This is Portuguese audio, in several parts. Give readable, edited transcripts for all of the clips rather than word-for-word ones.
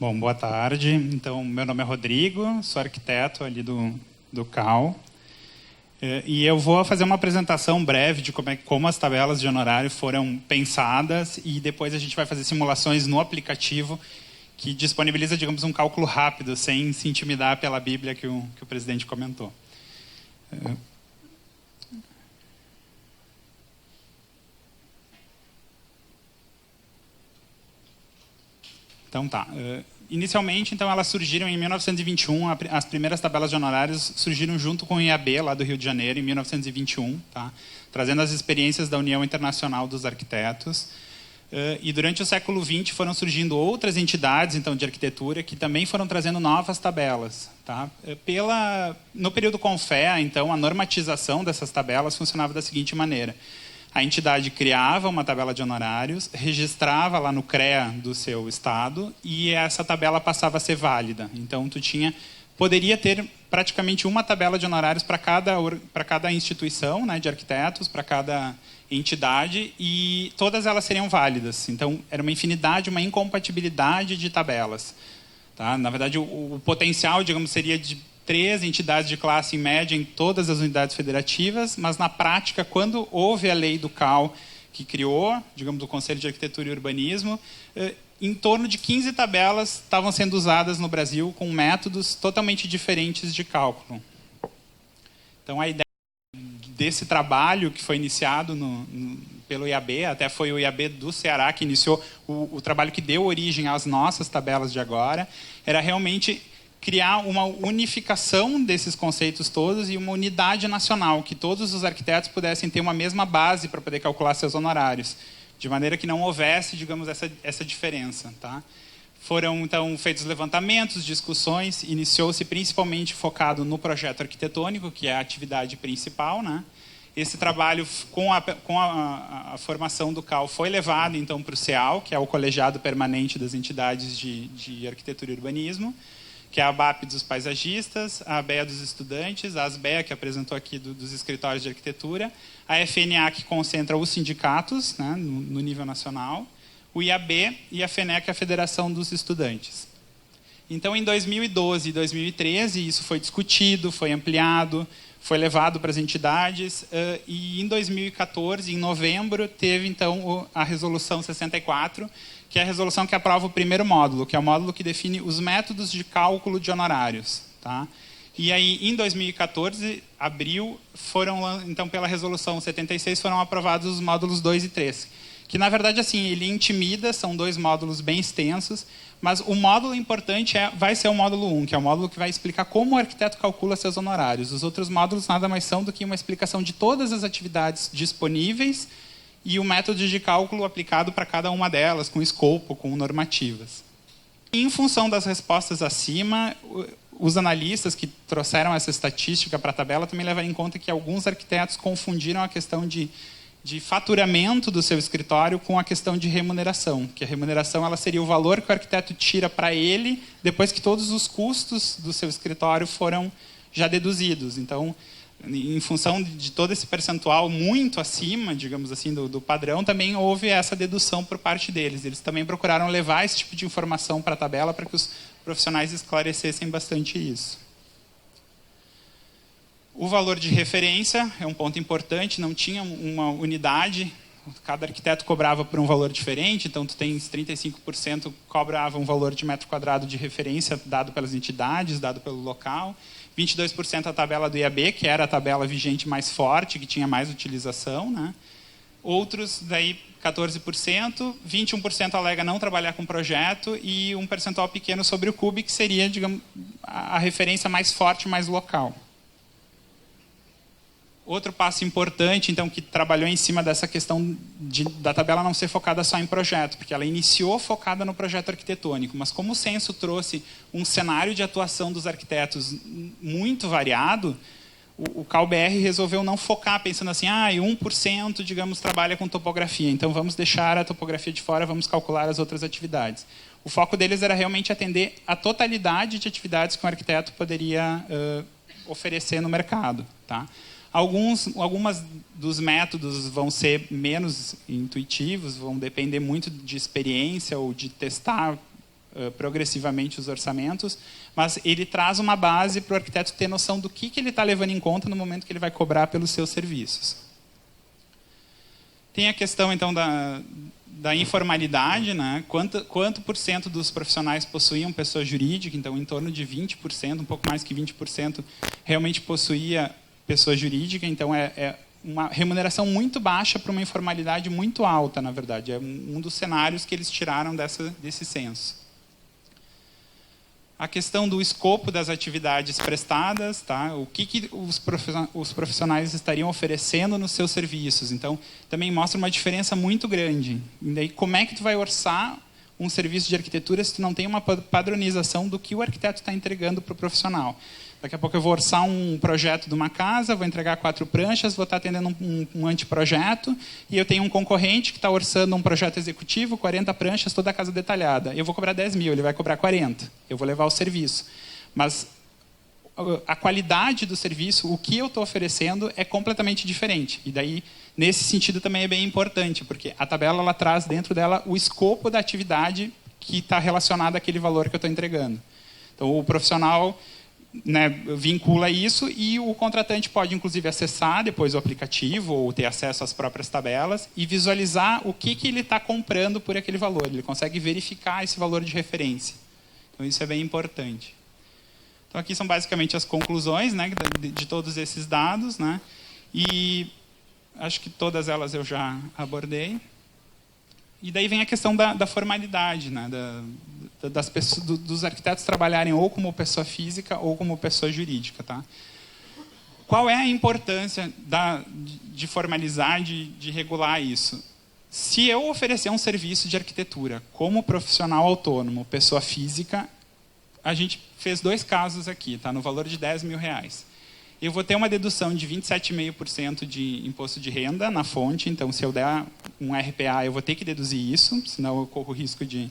Bom, boa tarde. Então, meu nome é Rodrigo, sou arquiteto ali do CAL. E eu vou fazer uma apresentação breve de como as tabelas de honorário foram pensadas e depois a gente vai fazer simulações no aplicativo que disponibiliza, digamos, um cálculo rápido, sem se intimidar pela Bíblia que o presidente comentou. Então tá. Inicialmente, então, elas surgiram em 1921, as primeiras tabelas de honorários surgiram junto com o IAB, lá do Rio de Janeiro, em 1921, tá? Trazendo as experiências da União Internacional dos Arquitetos. E durante o século XX foram surgindo outras entidades, então, de arquitetura, que também foram trazendo novas tabelas. Tá? No período Confea, então, a normatização dessas tabelas funcionava da seguinte maneira. A entidade criava uma tabela de honorários, registrava lá no CREA do seu estado e essa tabela passava a ser válida. Então, poderia ter praticamente uma tabela de honorários para cada instituição, né, de arquitetos, para cada entidade, e todas elas seriam válidas. Então, era uma infinidade, uma incompatibilidade de tabelas. Tá? Na verdade, o potencial, digamos, seria de 3 entidades de classe em média em todas as unidades federativas, mas na prática, quando houve a lei do CAL, que criou, digamos, o Conselho de Arquitetura e Urbanismo, em torno de 15 tabelas estavam sendo usadas no Brasil com métodos totalmente diferentes de cálculo. Então, a ideia desse trabalho que foi iniciado pelo IAB, até foi o IAB do Ceará que iniciou o trabalho que deu origem às nossas tabelas de agora, era realmente criar uma unificação desses conceitos todos e uma unidade nacional, que todos os arquitetos pudessem ter uma mesma base para poder calcular seus honorários, de maneira que não houvesse, digamos, essa diferença. Tá? Foram, então, feitos levantamentos, discussões, iniciou-se principalmente focado no projeto arquitetônico, que é a atividade principal. Né? Esse trabalho, com a formação do CAL, foi levado, então, para o CEAL, que é o colegiado permanente das entidades de arquitetura e urbanismo, que é a ABAP dos paisagistas, a ABEA dos estudantes, a ASBEA, que apresentou aqui dos escritórios de arquitetura, a FNA, que concentra os sindicatos, né, no nível nacional, o IAB e a FENEC, a Federação dos Estudantes. Então, em 2012 e 2013, isso foi discutido, foi ampliado, foi levado para as entidades, e em 2014, em novembro, teve, então, a Resolução 64, que é a resolução que aprova o primeiro módulo, que é o módulo que define os métodos de cálculo de honorários. Tá? E aí, em 2014, abril, então, pela resolução 76, foram aprovados os módulos 2 e 3. Que, na verdade, assim, ele intimida, são 2 módulos bem extensos, mas o módulo importante vai ser o módulo 1, que é o módulo que vai explicar como o arquiteto calcula seus honorários. Os outros módulos nada mais são do que uma explicação de todas as atividades disponíveis e o método de cálculo aplicado para cada uma delas, com escopo, com normativas. Em função das respostas acima, os analistas que trouxeram essa estatística para a tabela também levaram em conta que alguns arquitetos confundiram a questão de faturamento do seu escritório com a questão de remuneração, que a remuneração ela seria o valor que o arquiteto tira para ele depois que todos os custos do seu escritório foram já deduzidos. Então, em função de todo esse percentual muito acima, digamos assim, do padrão, também houve essa dedução por parte deles. Eles também procuraram levar esse tipo de informação para a tabela para que os profissionais esclarecessem bastante isso. O valor de referência é um ponto importante, não tinha uma unidade, cada arquiteto cobrava por um valor diferente, então tu tens 35% cobrava um valor de metro quadrado de referência dado pelas entidades, dado pelo local, 22% a tabela do IAB, que era a tabela vigente mais forte, que tinha mais utilização. Né? Outros, daí 14%, 21% alega não trabalhar com projeto e um percentual pequeno sobre o CUB, que seria, digamos, a referência mais forte, mais local. Outro passo importante, então, que trabalhou em cima dessa questão da tabela não ser focada só em projeto, porque ela iniciou focada no projeto arquitetônico, mas como o censo trouxe um cenário de atuação dos arquitetos muito variado, o CalBR resolveu não focar, pensando assim, 1%, digamos, trabalha com topografia, então vamos deixar a topografia de fora, vamos calcular as outras atividades. O foco deles era realmente atender a totalidade de atividades que um arquiteto poderia oferecer no mercado. Tá? Algumas dos métodos vão ser menos intuitivos, vão depender muito de experiência ou de testar progressivamente os orçamentos, mas ele traz uma base para o arquiteto ter noção do que ele está levando em conta no momento que ele vai cobrar pelos seus serviços. Tem a questão, então, da informalidade, né? Quanto por cento dos profissionais possuíam pessoa jurídica, então em torno de 20%, um pouco mais que 20%, realmente possuía pessoa jurídica, então é uma remuneração muito baixa para uma informalidade muito alta, na verdade. É um dos cenários que eles tiraram desse censo. A questão do escopo das atividades prestadas, tá? O que os profissionais estariam oferecendo nos seus serviços. Então, também mostra uma diferença muito grande. E daí, como é que tu vai orçar um serviço de arquitetura se tu não tem uma padronização do que o arquiteto está entregando para o profissional? Daqui a pouco eu vou orçar um projeto de uma casa, vou entregar 4 pranchas, vou estar atendendo um anteprojeto, e eu tenho um concorrente que está orçando um projeto executivo, 40 pranchas, toda a casa detalhada. Eu vou cobrar 10 mil, ele vai cobrar 40. Eu vou levar o serviço. Mas a qualidade do serviço, o que eu estou oferecendo, é completamente diferente. E daí, nesse sentido, também é bem importante, porque a tabela ela traz dentro dela o escopo da atividade que está relacionado àquele valor que eu estou entregando. Então, o profissional, né, vincula isso, e o contratante pode, inclusive, acessar depois o aplicativo ou ter acesso às próprias tabelas e visualizar o que ele está comprando por aquele valor. Ele consegue verificar esse valor de referência. Então, isso é bem importante. Então, aqui são basicamente as conclusões, né, de todos esses dados, né, e acho que todas elas eu já abordei. E daí vem a questão da formalidade, né, das pessoas, dos arquitetos trabalharem ou como pessoa física ou como pessoa jurídica. Tá? Qual é a importância de formalizar, de regular isso? Se eu oferecer um serviço de arquitetura como profissional autônomo, pessoa física, a gente fez 2 casos aqui, tá? No valor de R$10 mil. Eu vou ter uma dedução de 27,5% de imposto de renda na fonte, então se eu der um RPA, eu vou ter que deduzir isso, senão eu corro o risco de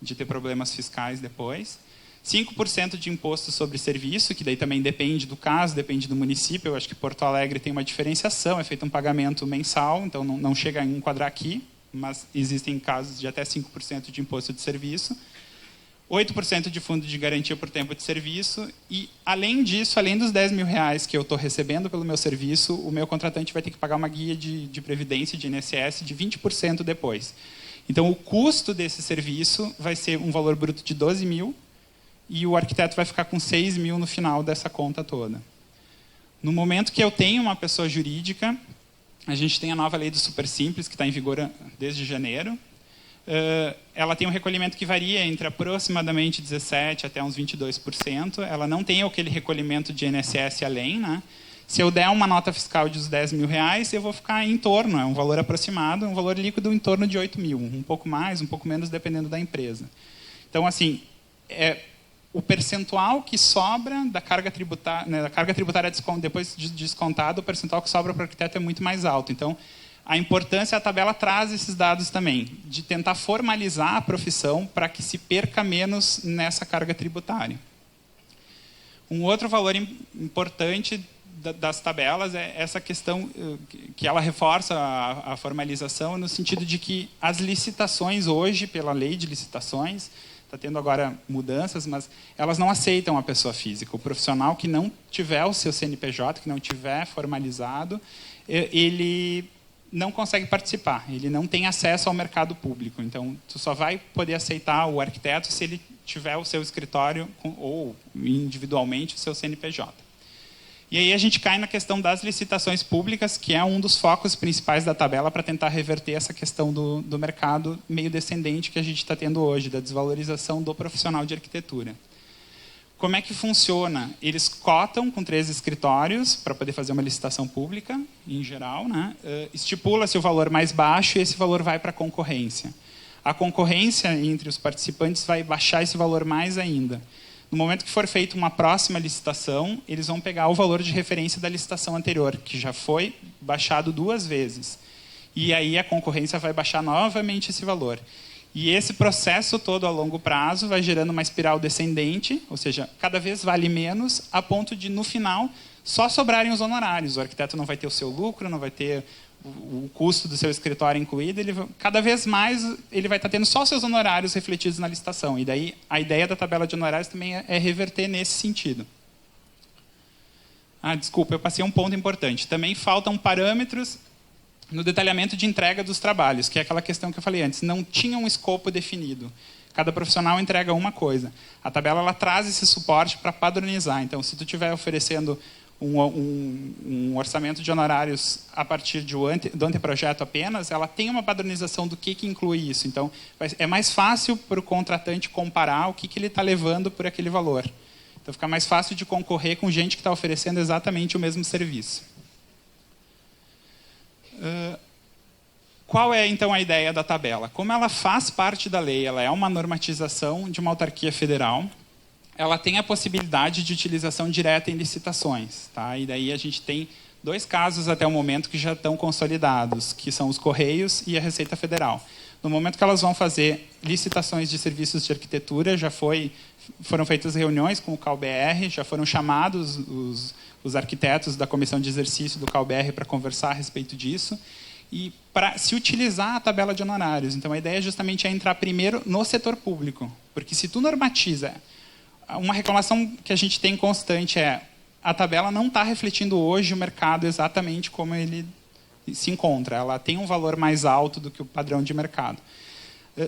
ter problemas fiscais depois. 5% de imposto sobre serviço, que daí também depende do caso, depende do município. Eu acho que Porto Alegre tem uma diferenciação, é feito um pagamento mensal, então não chega a enquadrar aqui, mas existem casos de até 5% de imposto de serviço. 8% de fundo de garantia por tempo de serviço, e, além disso, além dos R$10 mil que eu estou recebendo pelo meu serviço, o meu contratante vai ter que pagar uma guia de previdência, de INSS, de 20% depois. Então, o custo desse serviço vai ser um valor bruto de 12 mil, e o arquiteto vai ficar com 6 mil no final dessa conta toda. No momento que eu tenho uma pessoa jurídica, a gente tem a nova lei do Super Simples, que está em vigor desde janeiro. Ela tem um recolhimento que varia entre aproximadamente 17% até uns 22%. Ela não tem aquele recolhimento de INSS além. Né? Se eu der uma nota fiscal de uns R$10 mil, eu vou ficar em torno, é um valor aproximado, um valor líquido em torno de 8 mil. Um pouco mais, um pouco menos, dependendo da empresa. Então, assim, o percentual que sobra da carga tributária, né, da carga tributária depois de descontado, o percentual que sobra para o arquiteto é muito mais alto. Então, a importância, a tabela traz esses dados também, de tentar formalizar a profissão para que se perca menos nessa carga tributária. Um outro valor importante das tabelas é essa questão que ela reforça a formalização, no sentido de que as licitações hoje, pela lei de licitações, está tendo agora mudanças, mas elas não aceitam a pessoa física. O profissional que não tiver o seu CNPJ, que não tiver formalizado, ele não consegue participar, ele não tem acesso ao mercado público. Então, tu só vai poder aceitar o arquiteto se ele tiver o seu escritório ou individualmente o seu CNPJ. E aí a gente cai na questão das licitações públicas, que é um dos focos principais da tabela para tentar reverter essa questão do mercado meio descendente que a gente está tendo hoje, da desvalorização do profissional de arquitetura. Como é que funciona? Eles cotam com 3 escritórios para poder fazer uma licitação pública, em geral. Né? Estipula-se o valor mais baixo e esse valor vai para a concorrência. A concorrência entre os participantes vai baixar esse valor mais ainda. No momento que for feita uma próxima licitação, eles vão pegar o valor de referência da licitação anterior, que já foi baixado 2 vezes. E aí a concorrência vai baixar novamente esse valor. E esse processo todo a longo prazo vai gerando uma espiral descendente, ou seja, cada vez vale menos, a ponto de, no final, só sobrarem os honorários. O arquiteto não vai ter o seu lucro, não vai ter o custo do seu escritório incluído, cada vez mais ele vai estar tendo só seus honorários refletidos na licitação. E daí a ideia da tabela de honorários também é reverter nesse sentido. Desculpa, eu passei um ponto importante. Também faltam parâmetros no detalhamento de entrega dos trabalhos, que é aquela questão que eu falei antes. Não tinha um escopo definido. Cada profissional entrega uma coisa. A tabela ela traz esse suporte para padronizar. Então, se tu estiver oferecendo um orçamento de honorários a partir do anteprojeto apenas, ela tem uma padronização do que inclui isso. Então, é mais fácil para o contratante comparar o que ele está levando por aquele valor. Então, fica mais fácil de concorrer com gente que está oferecendo exatamente o mesmo serviço. Qual é, então, a ideia da tabela? Como ela faz parte da lei, ela é uma normatização de uma autarquia federal, ela tem a possibilidade de utilização direta em licitações. Tá? E daí a gente tem 2 casos até o momento que já estão consolidados, que são os Correios e a Receita Federal. No momento que elas vão fazer licitações de serviços de arquitetura, foram feitas reuniões com o CalBR, já foram chamados os arquitetos da comissão de exercício do CalBR para conversar a respeito disso, e para se utilizar a tabela de honorários. Então, a ideia justamente é entrar primeiro no setor público, porque se tu normatiza, uma reclamação que a gente tem constante é a tabela não está refletindo hoje o mercado exatamente como ele se encontra. Ela tem um valor mais alto do que o padrão de mercado.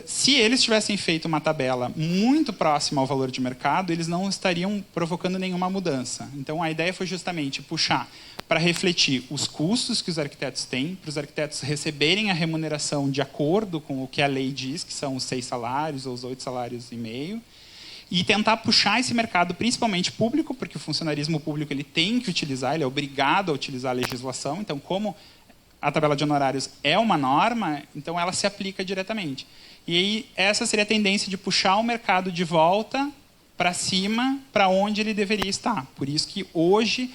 Se eles tivessem feito uma tabela muito próxima ao valor de mercado, eles não estariam provocando nenhuma mudança. Então, a ideia foi justamente puxar para refletir os custos que os arquitetos têm, para os arquitetos receberem a remuneração de acordo com o que a lei diz, que são os 6 salários ou os 8 salários e meio, e tentar puxar esse mercado, principalmente público, porque o funcionarismo público ele tem que utilizar, ele é obrigado a utilizar a legislação. Então, como a tabela de honorários é uma norma, então ela se aplica diretamente. E aí, essa seria a tendência de puxar o mercado de volta para cima, para onde ele deveria estar. Por isso que hoje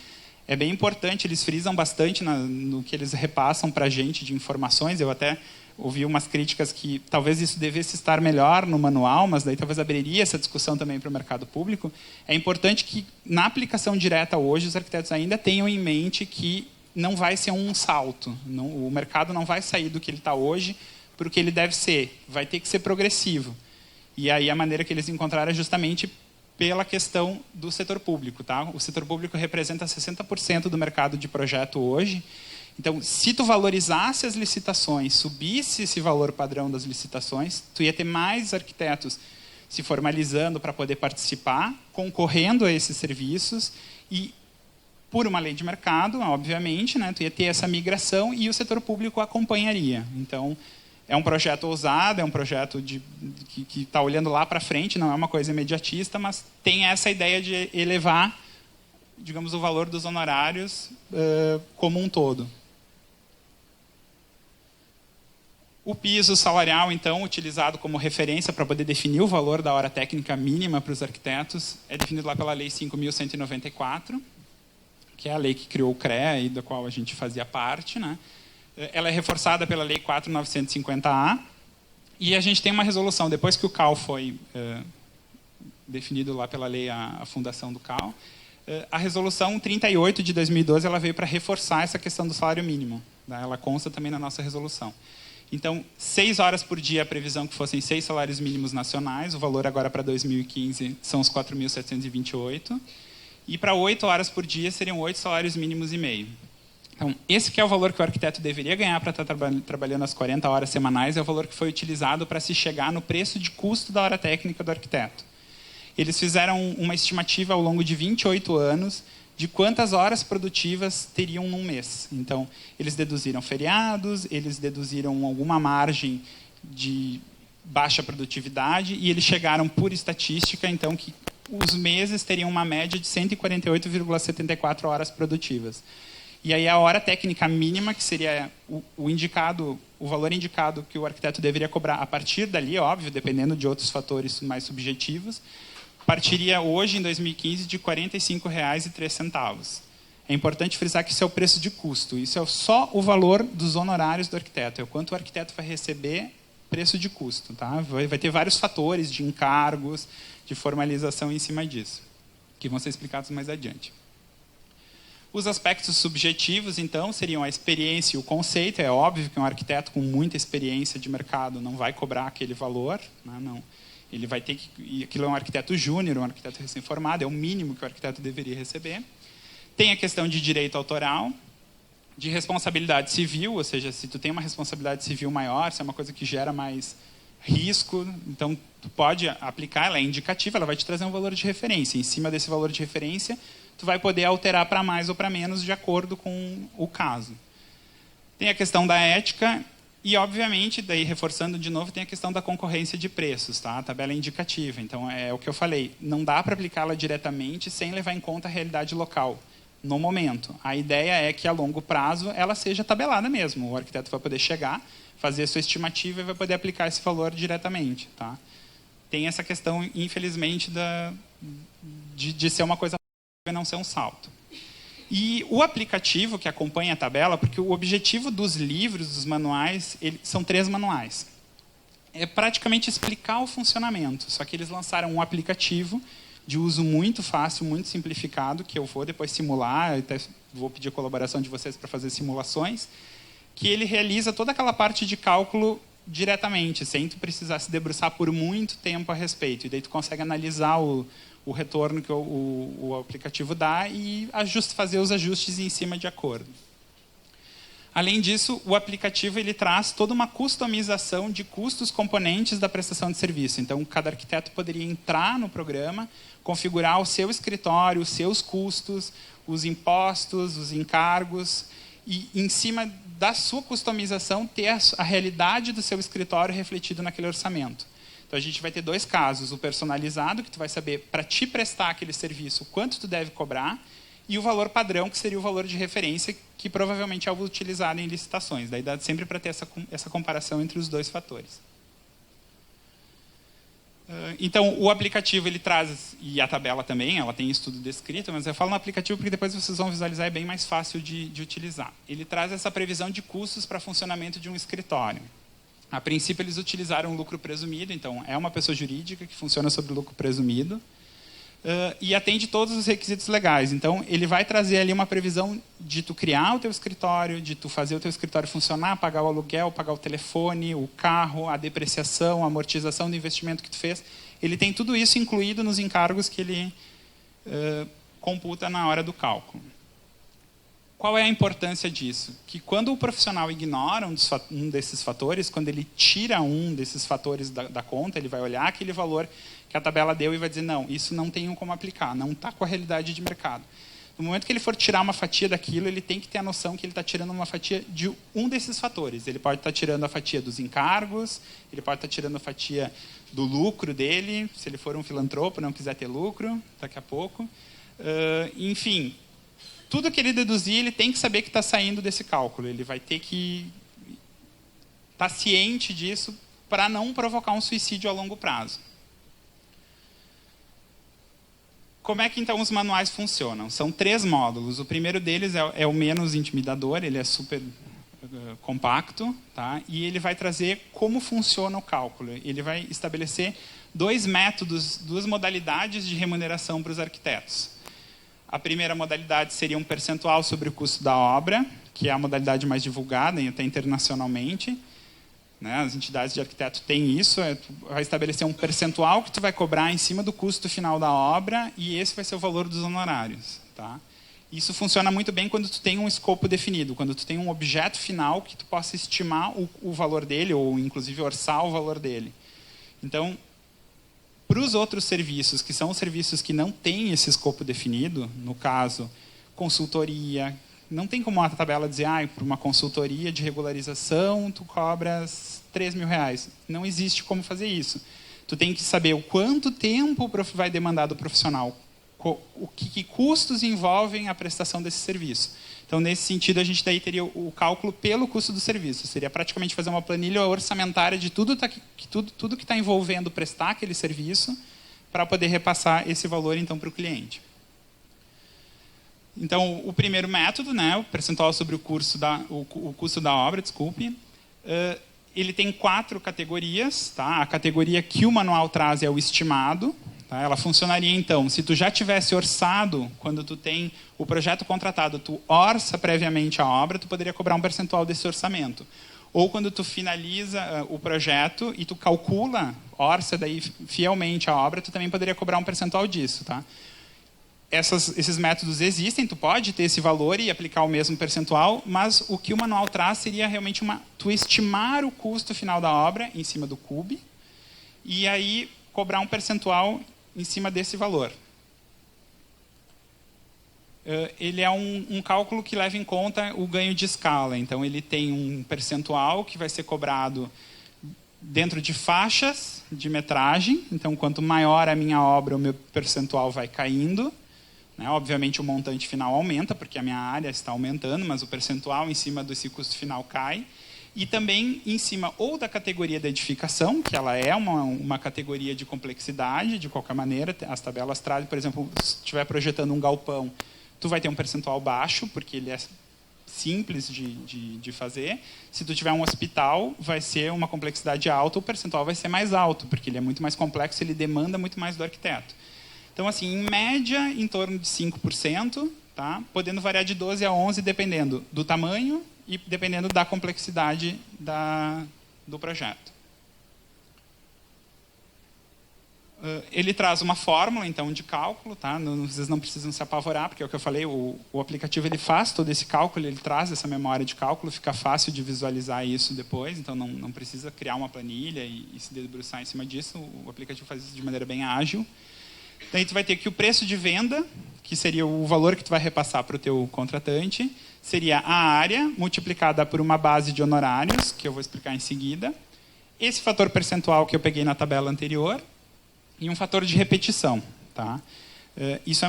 é bem importante, eles frisam bastante no que eles repassam para a gente de informações. Eu até ouvi umas críticas que talvez isso devesse estar melhor no manual, mas daí talvez abriria essa discussão também para o mercado público. É importante que, na aplicação direta hoje, os arquitetos ainda tenham em mente que não vai ser um salto. O mercado não vai sair do que ele está hoje para o que ele deve ser. Vai ter que ser progressivo. E aí a maneira que eles encontraram é justamente pela questão do setor público. Tá? O setor público representa 60% do mercado de projeto hoje. Então, se tu valorizasse as licitações, subisse esse valor padrão das licitações, tu ia ter mais arquitetos se formalizando para poder participar, concorrendo a esses serviços e, por uma lei de mercado, obviamente, né, tu ia ter essa migração e o setor público acompanharia. Então, é um projeto ousado, é um projeto que está olhando lá para frente, não é uma coisa imediatista, mas tem essa ideia de elevar, digamos, o valor dos honorários como um todo. O piso salarial, então, utilizado como referência para poder definir o valor da hora técnica mínima para os arquitetos, é definido lá pela Lei 5.194, que é a lei que criou o CREA e da qual a gente fazia parte, né? Ela é reforçada pela Lei 4.950A, e a gente tem uma resolução, depois que o CAL foi definido lá pela lei, a fundação do CAL, a resolução 38 de 2012 ela veio para reforçar essa questão do salário mínimo. Tá? Ela consta também na nossa resolução. Então, 6 horas por dia, a previsão que fossem 6 salários mínimos nacionais, o valor agora para 2015 são os 4.728, e para 8 horas por dia seriam 8 salários mínimos e meio. Então, esse que é o valor que o arquiteto deveria ganhar para estar trabalhando as 40 horas semanais, é o valor que foi utilizado para se chegar no preço de custo da hora técnica do arquiteto. Eles fizeram uma estimativa ao longo de 28 anos de quantas horas produtivas teriam num mês. Então, eles deduziram feriados, eles deduziram alguma margem de baixa produtividade e eles chegaram, por estatística, então, que os meses teriam uma média de 148,74 horas produtivas. E aí a hora técnica mínima, que seria o valor indicado que o arquiteto deveria cobrar a partir dali, óbvio, dependendo de outros fatores mais subjetivos, partiria hoje, em 2015, de R$ 45,03. É importante frisar que isso é o preço de custo. Isso é só o valor dos honorários do arquiteto. É o quanto o arquiteto vai receber preço de custo. Tá? Vai ter vários fatores de encargos, de formalização em cima disso, que vão ser explicados mais adiante. Os aspectos subjetivos, então, seriam a experiência e o conceito. É óbvio que um arquiteto com muita experiência de mercado não vai cobrar aquele valor, né? Não. Ele vai ter que... E aquilo é um arquiteto júnior, um arquiteto recém-formado, é o mínimo que o arquiteto deveria receber. Tem a questão de direito autoral, de responsabilidade civil, ou seja, se tu tem uma responsabilidade civil maior, se é uma coisa que gera mais risco, então tu pode aplicar, ela é indicativa, ela vai te trazer um valor de referência. Em cima desse valor de referência, tu vai poder alterar para mais ou para menos de acordo com o caso. Tem a questão da ética e, obviamente, daí reforçando de novo, tem a questão da concorrência de preços, tá? A tabela é indicativa, então é o que eu falei, não dá para aplicá-la diretamente sem levar em conta a realidade local no momento. A ideia é que a longo prazo ela seja tabelada mesmo. O arquiteto vai poder chegar, fazer a sua estimativa e vai poder aplicar esse valor diretamente, tá? Tem essa questão, infelizmente, de ser uma coisa e não ser um salto. E o aplicativo que acompanha a tabela, porque o objetivo dos livros, dos manuais, são 3 manuais. É praticamente explicar o funcionamento, só que eles lançaram um aplicativo de uso muito fácil, muito simplificado, que eu vou depois simular, até vou pedir a colaboração de vocês para fazer simulações, que ele realiza toda aquela parte de cálculo diretamente, sem tu precisar se debruçar por muito tempo a respeito. E daí tu consegue analisar o retorno que o aplicativo dá e fazer os ajustes em cima de acordo. Além disso, o aplicativo ele traz toda uma customização de custos componentes da prestação de serviço. Então, cada arquiteto poderia entrar no programa, configurar o seu escritório, os seus custos, os impostos, os encargos, e em cima da sua customização ter a realidade do seu escritório refletido naquele orçamento. Então, a gente vai ter 2 casos, o personalizado, que tu vai saber, para te prestar aquele serviço, quanto tu deve cobrar, e o valor padrão, que seria o valor de referência, que provavelmente é algo utilizado em licitações. Daí dá sempre para ter essa comparação entre os 2 fatores. Então, o aplicativo ele traz, e a tabela também, ela tem isso tudo descrito, mas eu falo no aplicativo porque depois vocês vão visualizar, é bem mais fácil de utilizar. Ele traz essa previsão de custos para funcionamento de um escritório. A princípio, eles utilizaram o lucro presumido, então é uma pessoa jurídica que funciona sobre o lucro presumido, e atende todos os requisitos legais. Então, ele vai trazer ali uma previsão de tu criar o teu escritório, de tu fazer o teu escritório funcionar, pagar o aluguel, pagar o telefone, o carro, a depreciação, a amortização do investimento que tu fez. Ele tem tudo isso incluído nos encargos que ele computa na hora do cálculo. Qual é a importância disso? Que quando o profissional ignora um desses fatores, quando ele tira um desses fatores da conta, ele vai olhar aquele valor que a tabela deu e vai dizer, não, isso não tem como aplicar, não está com a realidade de mercado. No momento que ele for tirar uma fatia daquilo, ele tem que ter a noção que ele está tirando uma fatia de um desses fatores. Ele pode estar tirando a fatia dos encargos, ele pode estar tirando a fatia do lucro dele, se ele for um filantropo, não quiser ter lucro, daqui a pouco. Enfim, tudo que ele deduzir, ele tem que saber que está saindo desse cálculo. Ele vai ter que estar ciente disso para não provocar um suicídio a longo prazo. Como é que, então, os manuais funcionam? São 3 módulos. O primeiro deles é o menos intimidador, ele é super compacto, tá? E ele vai trazer como funciona o cálculo. Ele vai estabelecer 2 métodos, 2 modalidades de remuneração para os arquitetos. A primeira modalidade seria um percentual sobre o custo da obra, que é a modalidade mais divulgada, até internacionalmente. As entidades de arquiteto têm isso, tu vai estabelecer um percentual que tu vai cobrar em cima do custo final da obra e esse vai ser o valor dos honorários. Tá? Isso funciona muito bem quando tu tem um escopo definido, quando tu tem um objeto final que tu possa estimar o valor dele ou, inclusive, orçar o valor dele. Então, para os outros serviços, que são os serviços que não têm esse escopo definido, no caso, consultoria, não tem como a tabela dizer, por uma consultoria de regularização, tu cobras R$3.000. Não existe como fazer isso. Tu tem que saber o quanto tempo vai demandar do profissional, que custos envolvem a prestação desse serviço. Então, nesse sentido, a gente daí teria o cálculo pelo custo do serviço. Seria praticamente fazer uma planilha orçamentária de tudo que está envolvendo prestar aquele serviço para poder repassar esse valor, então, para o cliente. Então, o primeiro método, o percentual sobre o custo da obra, ele tem 4 categorias. Tá? A categoria que o manual traz é o estimado. Tá? Ela funcionaria então, se tu já tivesse orçado, quando tu tem o projeto contratado, tu orça previamente a obra, tu poderia cobrar um percentual desse orçamento. Ou quando tu finaliza o projeto e tu calcula, orça daí fielmente a obra, tu também poderia cobrar um percentual disso. Tá? Esses métodos existem, tu pode ter esse valor e aplicar o mesmo percentual, mas o que o manual traz seria realmente tu estimar o custo final da obra em cima do CUB e aí cobrar um percentual em cima desse valor. Ele é um cálculo que leva em conta o ganho de escala. Então, ele tem um percentual que vai ser cobrado dentro de faixas de metragem. Então, quanto maior a minha obra, o meu percentual vai caindo. Né? Obviamente, o montante final aumenta, porque a minha área está aumentando, mas o percentual em cima desse custo final cai. E também em cima ou da categoria da edificação, que ela é uma categoria de complexidade, de qualquer maneira. As tabelas trazem, por exemplo, se estiver projetando um galpão, tu vai ter um percentual baixo, porque ele é simples de fazer. Se tu tiver um hospital, vai ser uma complexidade alta, o percentual vai ser mais alto, porque ele é muito mais complexo, ele demanda muito mais do arquiteto. Então, assim, em média, em torno de 5%, tá? Podendo variar de 12% a 11%, dependendo do tamanho e dependendo da complexidade do projeto. Ele traz uma fórmula, então, de cálculo, tá? Vocês não precisam se apavorar, porque é o que eu falei, o aplicativo ele faz todo esse cálculo, ele traz essa memória de cálculo, fica fácil de visualizar isso depois, então não precisa criar uma planilha e se debruçar em cima disso, o aplicativo faz isso de maneira bem ágil. Daí tu vai ter que o preço de venda, que seria o valor que tu vai repassar para o teu contratante, seria a área multiplicada por uma base de honorários, que eu vou explicar em seguida, esse fator percentual que eu peguei na tabela anterior, e um fator de repetição. Tá? Isso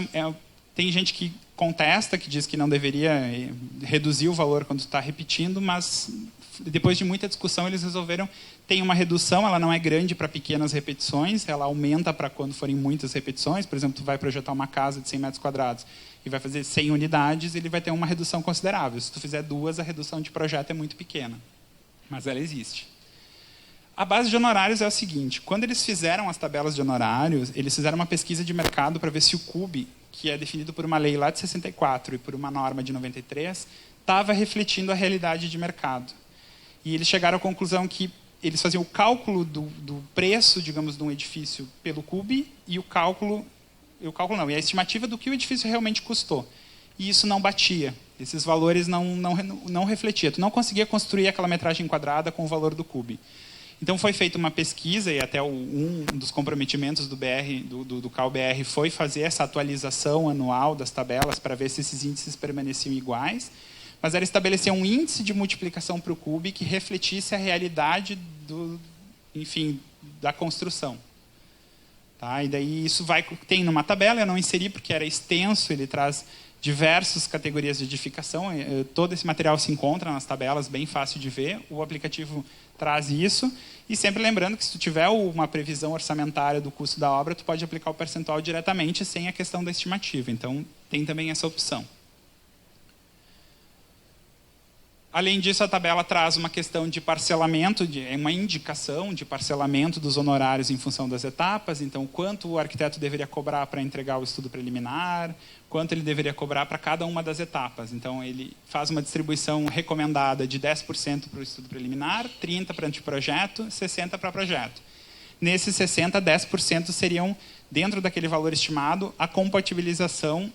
tem gente que contesta, que diz que não deveria reduzir o valor quando está repetindo, mas depois de muita discussão eles resolveram, tem uma redução, ela não é grande para pequenas repetições, ela aumenta para quando forem muitas repetições. Por exemplo, tu vai projetar uma casa de 100 metros quadrados e vai fazer 100 unidades, ele vai ter uma redução considerável. Se tu fizer 2, a redução de projeto é muito pequena, mas ela existe. A base de honorários é o seguinte, quando eles fizeram as tabelas de honorários, eles fizeram uma pesquisa de mercado para ver se o CUB, que é definido por uma lei lá de 64 e por uma norma de 93, estava refletindo a realidade de mercado. E eles chegaram à conclusão que eles faziam o cálculo do preço, digamos, de um edifício pelo CUB e e a estimativa do que o edifício realmente custou. E isso não batia. Esses valores não refletiam. Tu não conseguia construir aquela metragem quadrada com o valor do CUB. Então, foi feita uma pesquisa, e até um dos comprometimentos do CalBR foi fazer essa atualização anual das tabelas para ver se esses índices permaneciam iguais, mas era estabelecer um índice de multiplicação para o CUB que refletisse a realidade da construção. Tá? E daí isso tem numa tabela, eu não inseri porque era extenso, ele traz diversas categorias de edificação, todo esse material se encontra nas tabelas, bem fácil de ver, o aplicativo traz isso, e sempre lembrando que se tu tiver uma previsão orçamentária do custo da obra, tu pode aplicar o percentual diretamente sem a questão da estimativa, então tem também essa opção. Além disso, a tabela traz uma questão de parcelamento, uma indicação de parcelamento dos honorários em função das etapas. Então, quanto o arquiteto deveria cobrar para entregar o estudo preliminar, quanto ele deveria cobrar para cada uma das etapas. Então, ele faz uma distribuição recomendada de 10% para o estudo preliminar, 30% para anteprojeto, 60% para projeto. Nesses 60%, 10% seriam, dentro daquele valor estimado, a compatibilização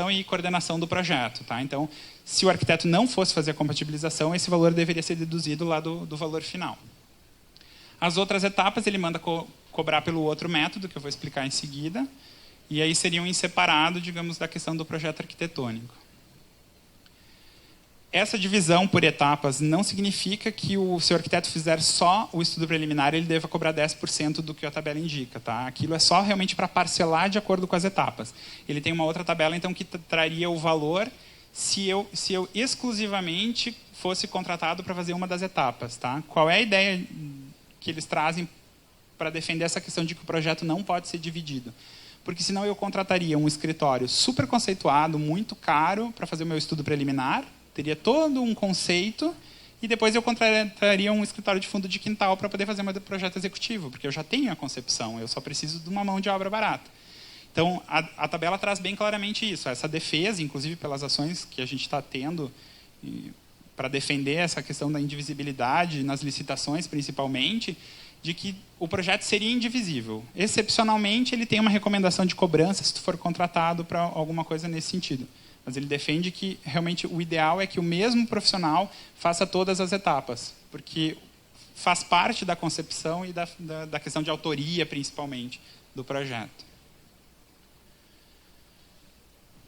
e coordenação do projeto. Tá? Então, se o arquiteto não fosse fazer a compatibilização, esse valor deveria ser deduzido lá do valor final. As outras etapas ele manda cobrar pelo outro método, que eu vou explicar em seguida, e aí seriam em separado, digamos, da questão do projeto arquitetônico. Essa divisão por etapas não significa que se o arquiteto fizer só o estudo preliminar, ele deva cobrar 10% do que a tabela indica. Tá? Aquilo é só realmente para parcelar de acordo com as etapas. Ele tem uma outra tabela então, que traria o valor se eu exclusivamente fosse contratado para fazer uma das etapas. Tá? Qual é a ideia que eles trazem para defender essa questão de que o projeto não pode ser dividido? Porque senão eu contrataria um escritório super conceituado, muito caro, para fazer o meu estudo preliminar, teria todo um conceito, e depois eu contrataria um escritório de fundo de quintal para poder fazer meu projeto executivo, porque eu já tenho a concepção, eu só preciso de uma mão de obra barata. Então, a tabela traz bem claramente isso, essa defesa, inclusive pelas ações que a gente está tendo para defender essa questão da indivisibilidade, nas licitações principalmente, de que o projeto seria indivisível. Excepcionalmente, ele tem uma recomendação de cobrança se tu for contratado para alguma coisa nesse sentido. Mas ele defende que realmente o ideal é que o mesmo profissional faça todas as etapas, porque faz parte da concepção e da questão de autoria, principalmente, do projeto.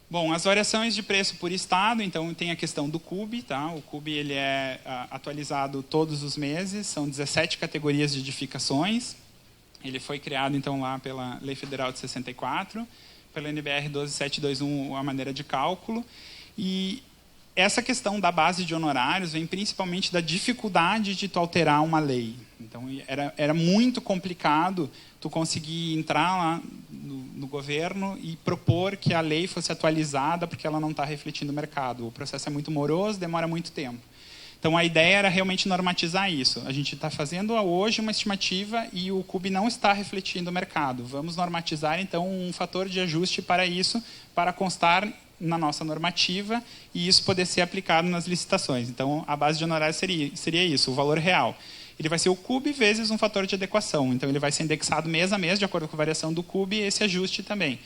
Bom, as variações de preço por estado, então tem a questão do CUB, tá? O CUB ele é atualizado todos os meses, são 17 categorias de edificações. Ele foi criado então lá pela Lei Federal de 64, pela NBR 12721 a maneira de cálculo, e essa questão da base de honorários vem principalmente da dificuldade de tu alterar uma lei. Então, era muito complicado tu conseguir entrar lá no governo e propor que a lei fosse atualizada porque ela não está refletindo o mercado. O processo é muito moroso, demora muito tempo. Então, a ideia era realmente normatizar isso. A gente está fazendo hoje uma estimativa e o CUB não está refletindo o mercado. Vamos normatizar, então, um fator de ajuste para isso, para constar na nossa normativa e isso poder ser aplicado nas licitações. Então, a base de honorários seria isso, o valor real. Ele vai ser o CUB vezes um fator de adequação. Então, ele vai ser indexado mês a mês, de acordo com a variação do CUB, e esse ajuste também.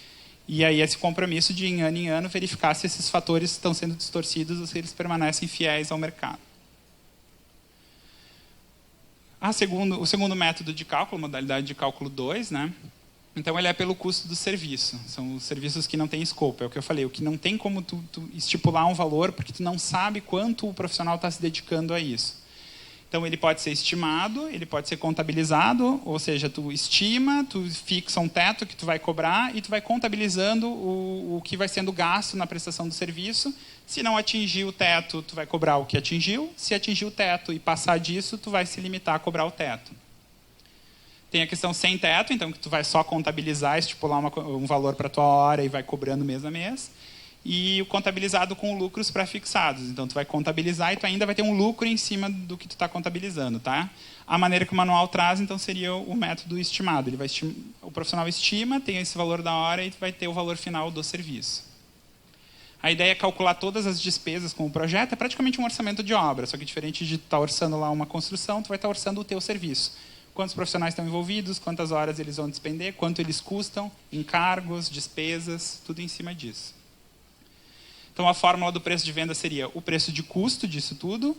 E aí, esse compromisso de, em ano, verificar se esses fatores estão sendo distorcidos ou se eles permanecem fiéis ao mercado. O segundo método de cálculo, modalidade de cálculo 2, né? Então, ele é pelo custo do serviço. São os serviços que não têm escopo. É o que eu falei, o que não tem como tu estipular um valor, porque tu não sabe quanto o profissional está se dedicando a isso. Então, ele pode ser estimado, ele pode ser contabilizado, ou seja, tu estima, tu fixa um teto que tu vai cobrar e tu vai contabilizando o que vai sendo gasto na prestação do serviço. Se não atingir o teto, tu vai cobrar o que atingiu. Se atingir o teto e passar disso, tu vai se limitar a cobrar o teto. Tem a questão sem teto, então que tu vai só contabilizar, estipular um valor para a tua hora e vai cobrando mês a mês. E o contabilizado com lucros pré-fixados. Então, tu vai contabilizar e tu ainda vai ter um lucro em cima do que tu está contabilizando. Tá? A maneira que o manual traz, então, seria o método estimado. O profissional estima, tem esse valor da hora e tu vai ter o valor final do serviço. A ideia é calcular todas as despesas com o projeto. É praticamente um orçamento de obra, só que diferente de estar orçando lá uma construção, tu vai estar orçando o teu serviço. Quantos profissionais estão envolvidos, quantas horas eles vão despender, quanto eles custam, encargos, despesas, tudo em cima disso. Então, a fórmula do preço de venda seria o preço de custo disso tudo,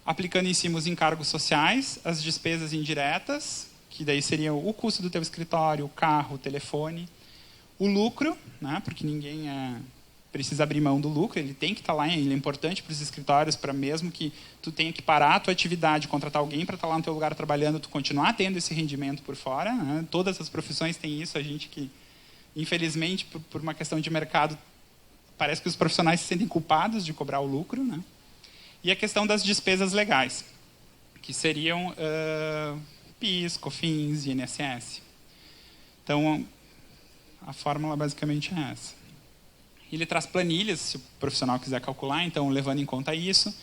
aplicando em cima os encargos sociais, as despesas indiretas, que daí seriam o custo do teu escritório, o carro, o telefone, o lucro, né, porque ninguém precisa abrir mão do lucro, ele tem que estar lá, ele é importante para os escritórios, para mesmo que tu tenha que parar a tua atividade, contratar alguém para estar lá no teu lugar trabalhando, tu continuar tendo esse rendimento por fora. Né? Todas as profissões têm isso, a gente que, infelizmente, por uma questão de mercado, parece que os profissionais se sentem culpados de cobrar o lucro. Né? E a questão das despesas legais, que seriam PIS, COFINS e INSS. Então, a fórmula basicamente é essa. Ele traz planilhas, se o profissional quiser calcular, então, levando em conta isso.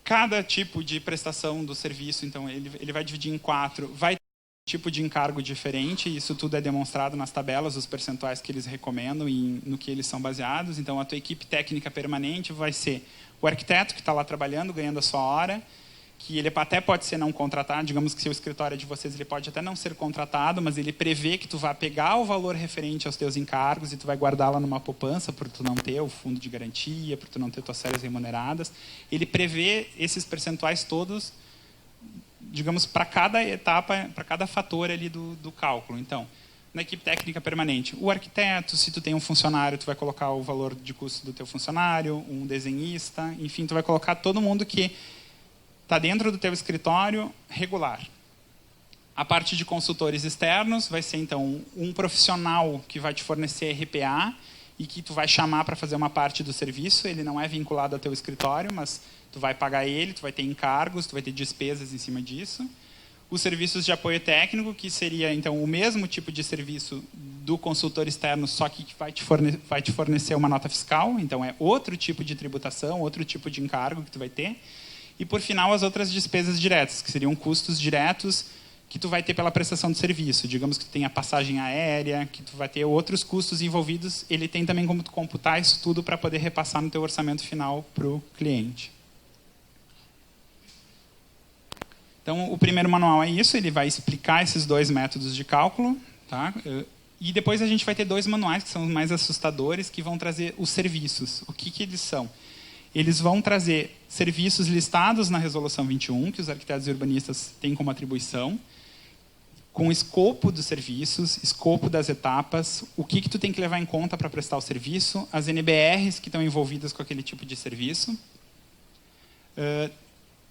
Cada tipo de prestação do serviço, então, ele vai dividir em 4, vai ter um tipo de encargo diferente, isso tudo é demonstrado nas tabelas, os percentuais que eles recomendam e no que eles são baseados. Então, a tua equipe técnica permanente vai ser o arquiteto que está lá trabalhando, ganhando a sua hora, que ele até pode ser não contratado, digamos que se o escritório é de vocês, ele pode até não ser contratado, mas ele prevê que tu vai pegar o valor referente aos teus encargos e tu vai guardar lá numa poupança, por tu não ter o fundo de garantia, por tu não ter tuas férias remuneradas. Ele prevê esses percentuais todos, digamos, para cada etapa, para cada fator ali do cálculo. Então, na equipe técnica permanente, o arquiteto, se tu tem um funcionário, tu vai colocar o valor de custo do teu funcionário, um desenhista, enfim, tu vai colocar todo mundo que está dentro do teu escritório regular. A parte de consultores externos vai ser, então, um profissional que vai te fornecer RPA e que tu vai chamar para fazer uma parte do serviço. Ele não é vinculado ao teu escritório, mas tu vai pagar ele, tu vai ter encargos, tu vai ter despesas em cima disso. Os serviços de apoio técnico, que seria, então, o mesmo tipo de serviço do consultor externo, só que vai te fornecer uma nota fiscal. Então, é outro tipo de tributação, outro tipo de encargo que tu vai ter. E, por final, as outras despesas diretas, que seriam custos diretos que tu vai ter pela prestação do serviço. Digamos que tu tem a passagem aérea, que tu vai ter outros custos envolvidos. Ele tem também como tu computar isso tudo para poder repassar no teu orçamento final para o cliente. Então, o primeiro manual é isso. Ele vai explicar esses dois métodos de cálculo. Tá? E depois a gente vai ter dois manuais, que são os mais assustadores, que vão trazer os serviços. O que eles são? Eles vão trazer serviços listados na Resolução 21, que os arquitetos e urbanistas têm como atribuição, com escopo dos serviços, escopo das etapas, o que tu tem que levar em conta para prestar o serviço, as NBRs que estão envolvidas com aquele tipo de serviço.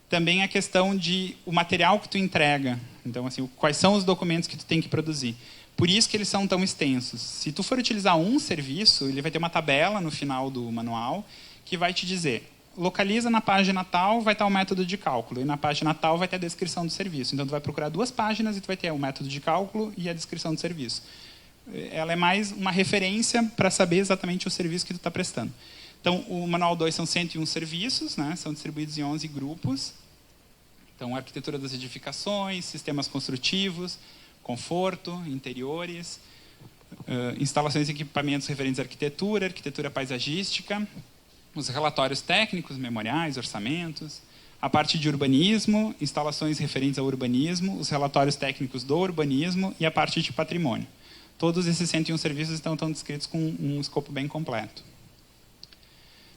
Também a questão de o material que tu entrega. Então, assim, quais são os documentos que tu tem que produzir. Por isso que eles são tão extensos. Se tu for utilizar um serviço, ele vai ter uma tabela no final do manual que vai te dizer, localiza na página tal, vai estar o método de cálculo, e na página tal vai ter a descrição do serviço. Então, tu vai procurar duas páginas e tu vai ter o método de cálculo e a descrição do serviço. Ela é mais uma referência para saber exatamente o serviço que tu está prestando. Então, o manual 2 são 101 serviços, né? São distribuídos em 11 grupos. Então, arquitetura das edificações, sistemas construtivos, conforto, interiores, instalações e equipamentos referentes à arquitetura, arquitetura paisagística, os relatórios técnicos, memoriais, orçamentos, a parte de urbanismo, instalações referentes ao urbanismo, os relatórios técnicos do urbanismo e a parte de patrimônio. Todos esses 101 serviços estão descritos com um escopo bem completo.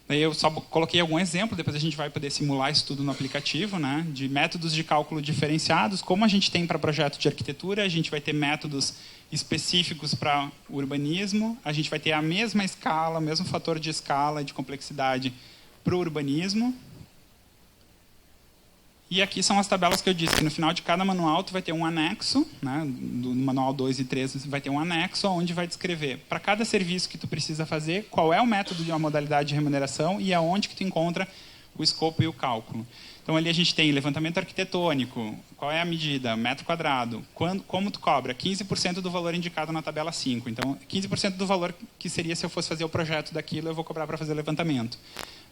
Daí eu só coloquei algum exemplo, depois a gente vai poder simular isso tudo no aplicativo, né, de métodos de cálculo diferenciados. Como a gente tem para projeto de arquitetura, a gente vai ter métodos específicos para urbanismo, a gente vai ter a mesma escala, o mesmo fator de escala e de complexidade para o urbanismo. E aqui são as tabelas que eu disse, que no final de cada manual tu vai ter um anexo, né, do manual 2 e 3 vai ter um anexo onde vai descrever para cada serviço que tu precisa fazer, qual é o método de uma modalidade de remuneração e aonde que tu encontra o escopo e o cálculo. Então ali a gente tem levantamento arquitetônico, qual é a medida, metro quadrado, como tu cobra, 15% do valor indicado na tabela 5. Então 15% do valor que seria se eu fosse fazer o projeto daquilo, eu vou cobrar para fazer o levantamento.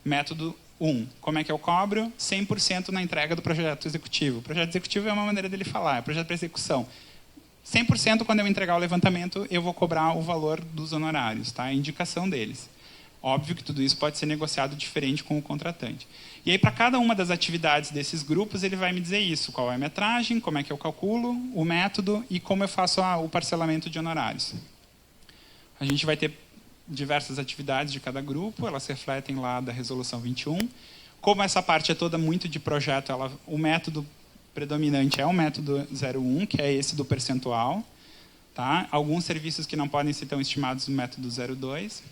Método 1. Como é que eu cobro? 100% na entrega do projeto executivo. O projeto executivo é uma maneira dele falar, é projeto para execução. 100% quando eu entregar o levantamento, eu vou cobrar o valor dos honorários, tá? A indicação deles. Óbvio que tudo isso pode ser negociado diferente com o contratante. E aí, para cada uma das atividades desses grupos, ele vai me dizer isso. Qual é a metragem, como é que eu calculo, o método e como eu faço o parcelamento de honorários. A gente vai ter diversas atividades de cada grupo, elas refletem lá da Resolução 21. Como essa parte é toda muito de projeto, o método predominante é o método 01, que é esse do percentual. Tá? Alguns serviços que não podem ser tão estimados no método 02.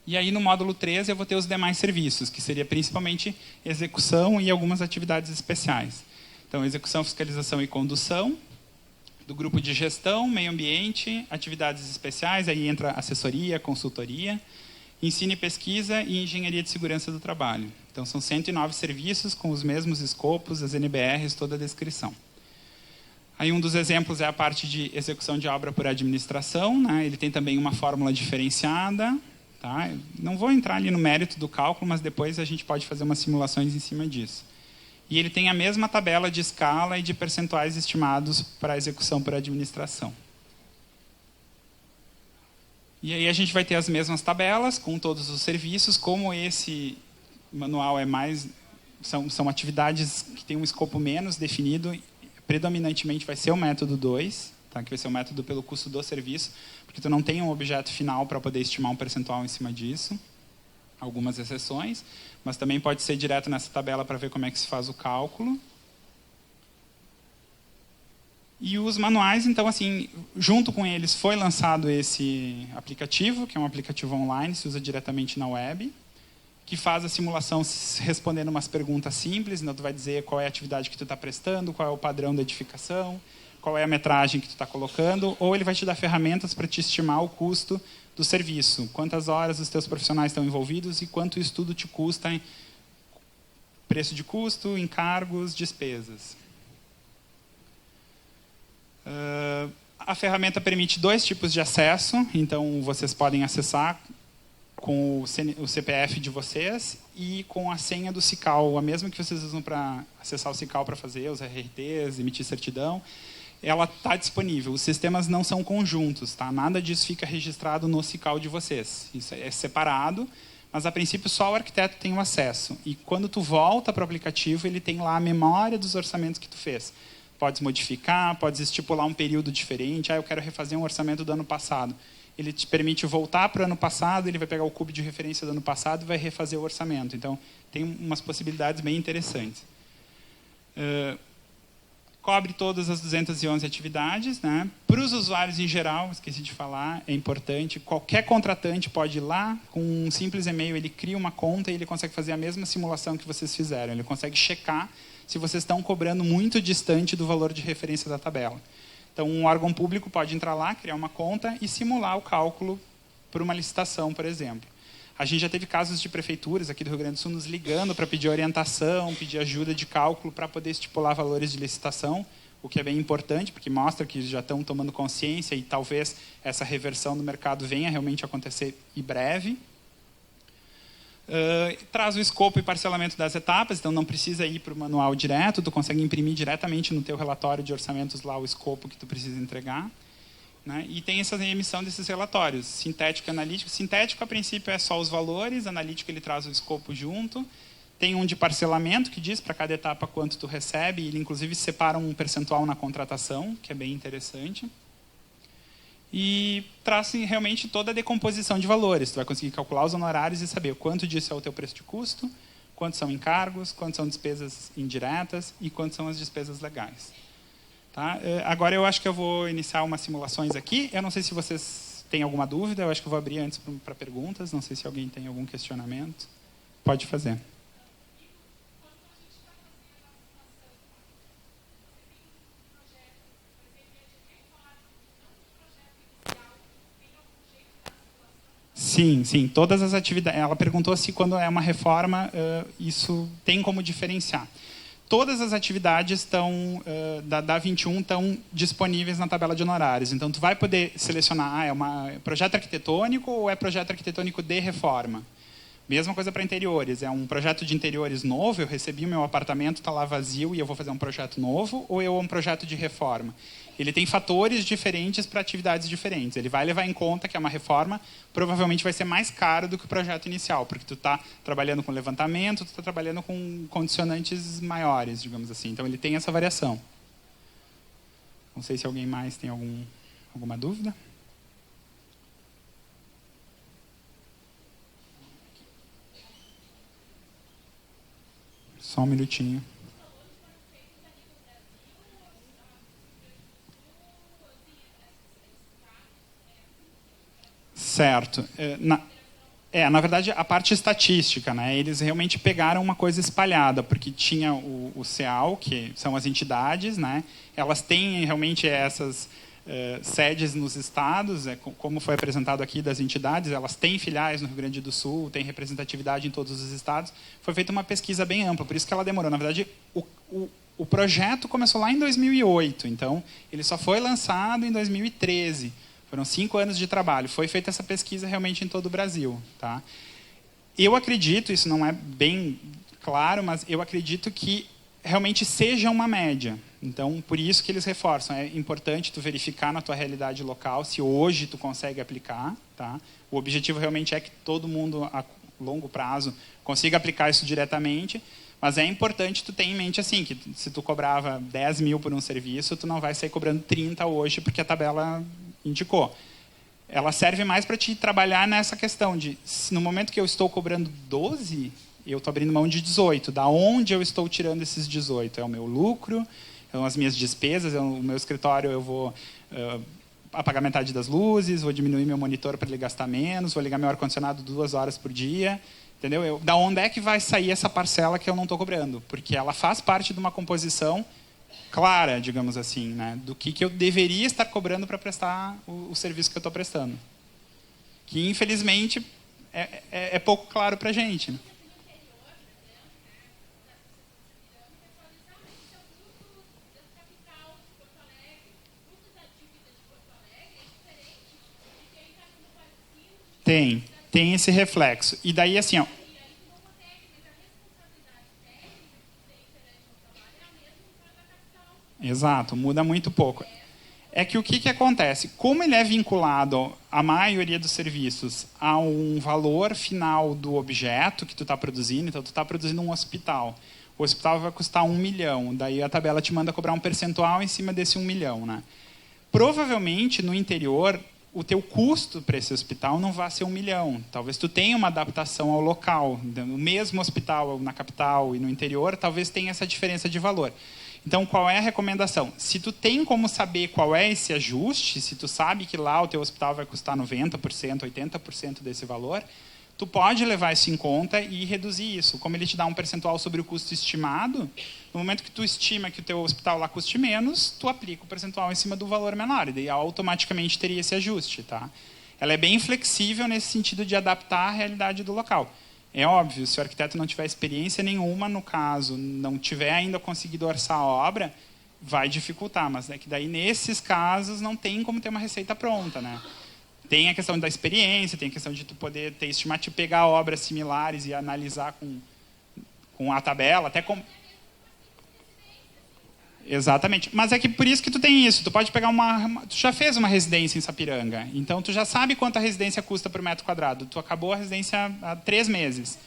E aí, no módulo 13, eu vou ter os demais serviços, que seria principalmente execução e algumas atividades especiais. Então, execução, fiscalização e condução, do grupo de gestão, meio ambiente, atividades especiais, aí entra assessoria, consultoria, ensino e pesquisa e engenharia de segurança do trabalho. Então, são 109 serviços com os mesmos escopos, as NBRs, toda a descrição. Aí um dos exemplos é a parte de execução de obra por administração, né? Ele tem também uma fórmula diferenciada. Tá? Não vou entrar ali no mérito do cálculo, mas depois a gente pode fazer umas simulações em cima disso. E ele tem a mesma tabela de escala e de percentuais estimados para a execução por administração. E aí a gente vai ter as mesmas tabelas com todos os serviços. Como esse manual é mais... São atividades que têm um escopo menos definido, predominantemente vai ser o método 2, tá? Que vai ser o método pelo custo do serviço, porque tu não tem um objeto final para poder estimar um percentual em cima disso. Algumas exceções, mas também pode ser direto nessa tabela para ver como é que se faz o cálculo. E os manuais, então, assim, junto com eles foi lançado esse aplicativo, que é um aplicativo online, se usa diretamente na web, que faz a simulação respondendo umas perguntas simples. Então, tu vai dizer qual é a atividade que tu está prestando, qual é o padrão da edificação, qual é a metragem que tu está colocando, ou ele vai te dar ferramentas para te estimar o custo do serviço, quantas horas os teus profissionais estão envolvidos e quanto isso tudo te custa em preço de custo, encargos, despesas. A ferramenta permite 2 tipos de acesso, então vocês podem acessar com o CPF de vocês e com a senha do SICAL, a mesma que vocês usam para acessar o SICAL para fazer os RRTs, emitir certidão, ela está disponível. Os sistemas não são conjuntos, tá? Nada disso fica registrado no SICAL de vocês. Isso é separado, mas a princípio só o arquiteto tem o acesso. E quando tu volta para o aplicativo, ele tem lá a memória dos orçamentos que tu fez. Podes modificar, podes estipular um período diferente. Eu quero refazer um orçamento do ano passado. Ele te permite voltar para o ano passado, ele vai pegar o CUB de referência do ano passado e vai refazer o orçamento. Então, tem umas possibilidades bem interessantes. Cobre todas as 211 atividades. Né? Para os usuários em geral, esqueci de falar, é importante, qualquer contratante pode ir lá, com um simples e-mail, ele cria uma conta e ele consegue fazer a mesma simulação que vocês fizeram. Ele consegue checar se vocês estão cobrando muito distante do valor de referência da tabela. Então, um órgão público pode entrar lá, criar uma conta e simular o cálculo por uma licitação, por exemplo. A gente já teve casos de prefeituras aqui do Rio Grande do Sul nos ligando para pedir orientação, pedir ajuda de cálculo para poder estipular valores de licitação, o que é bem importante, porque mostra que já estão tomando consciência e talvez essa reversão do mercado venha realmente acontecer em breve. Traz o escopo e parcelamento das etapas, então não precisa ir para o manual direto, tu consegue imprimir diretamente no teu relatório de orçamentos lá o escopo que tu precisa entregar. Né? E tem essa emissão desses relatórios, sintético e analítico. Sintético, a princípio, é só os valores, analítico ele traz o escopo junto. Tem um de parcelamento, que diz para cada etapa quanto tu recebe, e ele inclusive separa um percentual na contratação, que é bem interessante. E traz realmente toda a decomposição de valores. Tu vai conseguir calcular os honorários e saber quanto disso é o teu preço de custo, quantos são encargos, quantas são despesas indiretas e quantas são as despesas legais. Tá? Agora eu acho que eu vou iniciar umas simulações aqui. Eu não sei se vocês têm alguma dúvida, eu acho que eu vou abrir antes para perguntas. Não sei se alguém tem algum questionamento. Pode fazer. Sim, sim. Todas as atividades. Ela perguntou se quando é uma reforma, isso tem como diferenciar. Todas as atividades da 21 estão disponíveis na tabela de honorários. Então, tu vai poder selecionar, é projeto arquitetônico ou é projeto arquitetônico de reforma. Mesma coisa para interiores. É um projeto de interiores novo, eu recebi o meu apartamento, está lá vazio e eu vou fazer um projeto novo, ou é um projeto de reforma? Ele tem fatores diferentes para atividades diferentes. Ele vai levar em conta que é uma reforma, provavelmente vai ser mais caro do que o projeto inicial, porque tu está trabalhando com levantamento, tu está trabalhando com condicionantes maiores, digamos assim. Então, ele tem essa variação. Não sei se alguém mais tem alguma dúvida. Só um minutinho. Certo. Na verdade, a parte estatística, né? Eles realmente pegaram uma coisa espalhada, porque tinha o CEAL, que são as entidades, né? Elas têm realmente essas sedes nos estados, como foi apresentado aqui das entidades, elas têm filiais no Rio Grande do Sul, têm representatividade em todos os estados. Foi feita uma pesquisa bem ampla, por isso que ela demorou. Na verdade, o projeto começou lá em 2008, então ele só foi lançado em 2013. Foram 5 anos de trabalho. Foi feita essa pesquisa realmente em todo o Brasil. Tá? Eu acredito, isso não é bem claro, mas eu acredito que realmente seja uma média. Então, por isso que eles reforçam. É importante tu verificar na tua realidade local se hoje tu consegue aplicar. Tá? O objetivo realmente é que todo mundo, a longo prazo, consiga aplicar isso diretamente. Mas é importante tu ter em mente assim, que se tu cobrava 10 mil por um serviço, tu não vai sair cobrando 30 hoje, porque a tabela indicou. Ela serve mais para te trabalhar nessa questão de, no momento que eu estou cobrando 12, eu estou abrindo mão de 18. Da onde eu estou tirando esses 18? É o meu lucro, são as minhas despesas, o meu escritório eu vou apagar metade das luzes, vou diminuir meu monitor para ele gastar menos, vou ligar meu ar-condicionado 2 horas por dia. Entendeu? Da onde é que vai sair essa parcela que eu não estou cobrando? Porque ela faz parte de uma composição clara, digamos assim, né? Do que eu deveria estar cobrando para prestar o serviço que eu estou prestando. Que, infelizmente, é pouco claro para a gente. Né? Tem. Tem esse reflexo. E daí, assim, ó, exato, muda muito pouco. É que o que acontece? Como ele é vinculado, a maioria dos serviços, a um valor final do objeto que tu está produzindo, então tu está produzindo um hospital. O hospital vai custar 1 milhão, daí a tabela te manda cobrar um percentual em cima desse 1 milhão. Né? Provavelmente, no interior, o teu custo para esse hospital não vai ser 1 milhão. Talvez tu tenha uma adaptação ao local. No mesmo hospital na capital e no interior, talvez tenha essa diferença de valor. Então, qual é a recomendação? Se tu tem como saber qual é esse ajuste, se tu sabe que lá o teu hospital vai custar 90%, 80% desse valor, tu pode levar isso em conta e reduzir isso. Como ele te dá um percentual sobre o custo estimado, no momento que tu estima que o teu hospital lá custe menos, tu aplica o percentual em cima do valor menor, e daí automaticamente teria esse ajuste. Tá? Ela é bem flexível nesse sentido de adaptar a realidade do local. É óbvio, se o arquiteto não tiver experiência nenhuma, no caso, não tiver ainda conseguido orçar a obra, vai dificultar. Mas é que daí, nesses casos, não tem como ter uma receita pronta. Né? Tem a questão da experiência, tem a questão de tu poder ter estimativa, pegar obras similares e analisar com a tabela, até com... Exatamente. Mas é que por isso que tu tem isso. Tu pode pegar tu já fez uma residência em Sapiranga. Então, tu já sabe quanto a residência custa por metro quadrado. Tu acabou a residência há 3 meses.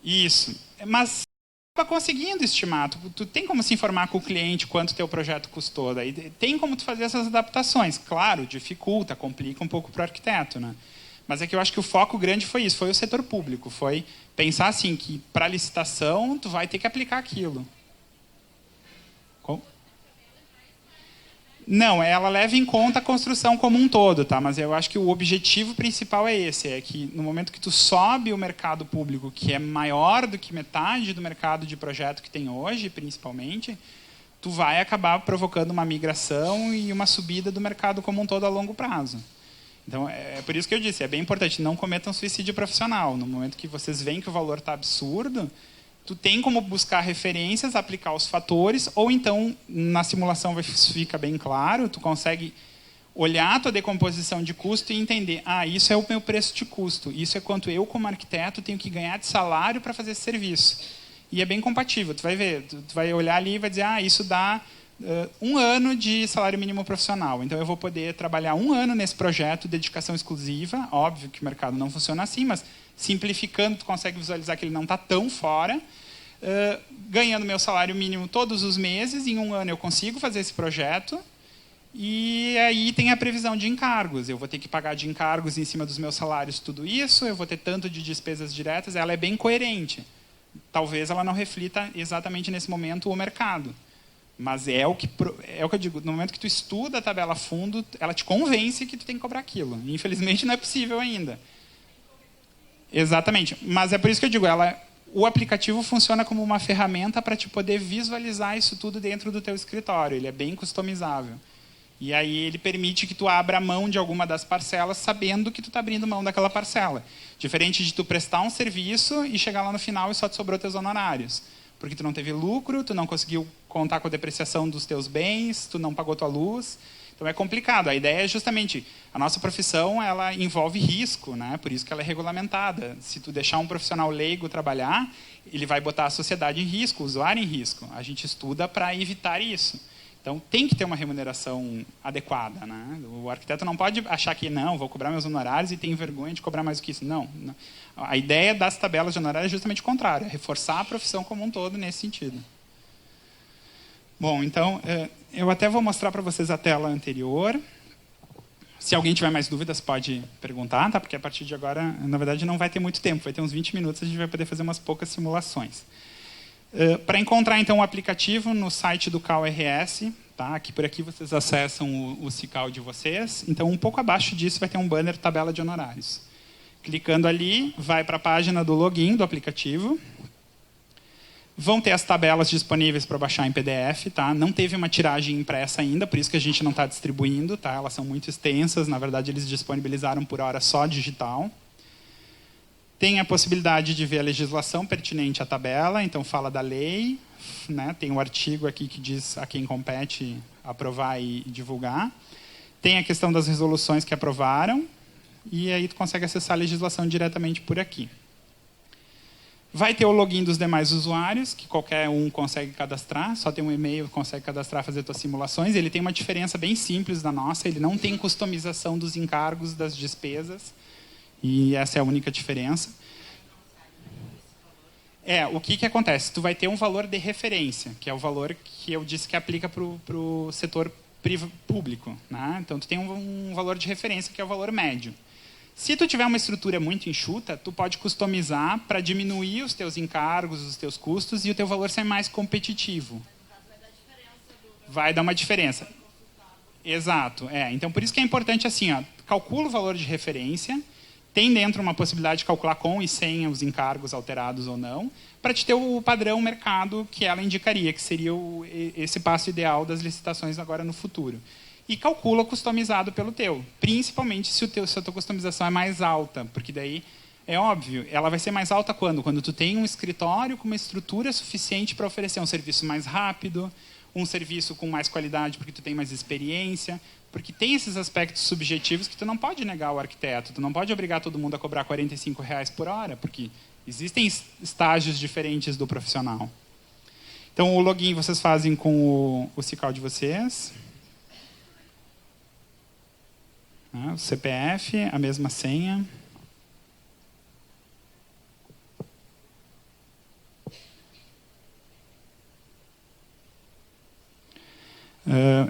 Isso. Mas tu acaba conseguindo estimar. Tu tem como se informar com o cliente quanto teu projeto custou. Daí tem como tu fazer essas adaptações. Claro, dificulta, complica um pouco para o arquiteto. Né? Mas é que eu acho que o foco grande foi isso. Foi o setor público. Foi pensar assim que para licitação tu vai ter que aplicar aquilo. Não, ela leva em conta a construção como um todo, tá? Mas eu acho que o objetivo principal é esse, é que no momento que tu sobe o mercado público, que é maior do que metade do mercado de projeto que tem hoje, principalmente, tu vai acabar provocando uma migração e uma subida do mercado como um todo a longo prazo. Então, é por isso que eu disse, é bem importante, não cometam suicídio profissional. No momento que vocês veem que o valor está absurdo, tu tem como buscar referências, aplicar os fatores, ou então, na simulação fica bem claro, tu consegue olhar a tua decomposição de custo e entender, isso é o meu preço de custo, isso é quanto eu, como arquiteto, tenho que ganhar de salário para fazer esse serviço. E é bem compatível, tu vai ver, tu vai olhar ali e vai dizer, isso dá 1 ano de salário mínimo profissional. Então, eu vou poder trabalhar 1 ano nesse projeto, dedicação exclusiva. Óbvio que o mercado não funciona assim, mas simplificando, tu consegue visualizar que ele não está tão fora. Ganhando meu salário mínimo todos os meses, em 1 ano eu consigo fazer esse projeto. E aí tem a previsão de encargos. Eu vou ter que pagar de encargos em cima dos meus salários tudo isso, eu vou ter tanto de despesas diretas. Ela é bem coerente. Talvez ela não reflita exatamente nesse momento o mercado. Mas é o que eu digo, no momento que tu estuda a tabela a fundo, ela te convence que tu tem que cobrar aquilo. Infelizmente não é possível ainda. Exatamente. Mas é por isso que eu digo, o aplicativo funciona como uma ferramenta para te poder visualizar isso tudo dentro do teu escritório. Ele é bem customizável. E aí ele permite que tu abra mão de alguma das parcelas sabendo que tu está abrindo mão daquela parcela. Diferente de tu prestar um serviço e chegar lá no final e só te sobrou teus honorários. Porque tu não teve lucro, tu não conseguiu contar com a depreciação dos teus bens, tu não pagou tua luz. Então é complicado. A ideia é justamente, a nossa profissão ela envolve risco, né? Por isso que ela é regulamentada. Se tu deixar um profissional leigo trabalhar, ele vai botar a sociedade em risco, o usuário em risco. A gente estuda para evitar isso. Então tem que ter uma remuneração adequada, né? O arquiteto não pode achar que não, vou cobrar meus honorários e tenho vergonha de cobrar mais do que isso. Não. A ideia das tabelas de honorários é justamente o contrário, é reforçar a profissão como um todo nesse sentido. Bom, então, eu até vou mostrar para vocês a tela anterior. Se alguém tiver mais dúvidas, pode perguntar, tá? Porque a partir de agora, na verdade, não vai ter muito tempo, vai ter uns 20 minutos, a gente vai poder fazer umas poucas simulações. Para encontrar, então, o aplicativo no site do CalRS, tá? Por aqui vocês acessam o CICAL de vocês. Então, um pouco abaixo disso vai ter um banner tabela de honorários. Clicando ali, vai para a página do login do aplicativo. Vão ter as tabelas disponíveis para baixar em PDF. Tá? Não teve uma tiragem impressa ainda, por isso que a gente não está distribuindo. Tá? Elas são muito extensas, na verdade eles disponibilizaram por hora só digital. Tem a possibilidade de ver a legislação pertinente à tabela, então fala da lei. Né? Tem um artigo aqui que diz a quem compete aprovar e divulgar. Tem a questão das resoluções que aprovaram. e aí tu consegue acessar a legislação diretamente por aqui. Vai ter o login dos demais usuários, que qualquer um consegue cadastrar, só tem um e-mail, consegue cadastrar, fazer suas simulações. Ele tem uma diferença bem simples da nossa, ele não tem customização dos encargos, das despesas, e essa é a única diferença. O que acontece? Tu vai ter um valor de referência, que é o valor que eu disse que aplica para o setor público, né? Então, tu tem um valor de referência, que é o valor médio. Se tu tiver uma estrutura muito enxuta, tu pode customizar para diminuir os teus encargos, os teus custos, e o teu valor ser mais competitivo. Vai dar uma diferença. Exato. Então, por isso que é importante assim, calcula o valor de referência, tem dentro uma possibilidade de calcular com e sem os encargos alterados ou não, para te ter o padrão mercado que ela indicaria, que seria esse passo ideal das licitações agora no futuro. E calcula customizado pelo teu, principalmente se a tua customização é mais alta, porque daí, é óbvio, ela vai ser mais alta quando? Quando tu tem um escritório com uma estrutura suficiente para oferecer um serviço mais rápido, um serviço com mais qualidade porque tu tem mais experiência, porque tem esses aspectos subjetivos que tu não pode negar ao arquiteto, tu não pode obrigar todo mundo a cobrar R$45 por hora, porque existem estágios diferentes do profissional. Então, o login vocês fazem com o SICAL de vocês. O CPF, a mesma senha.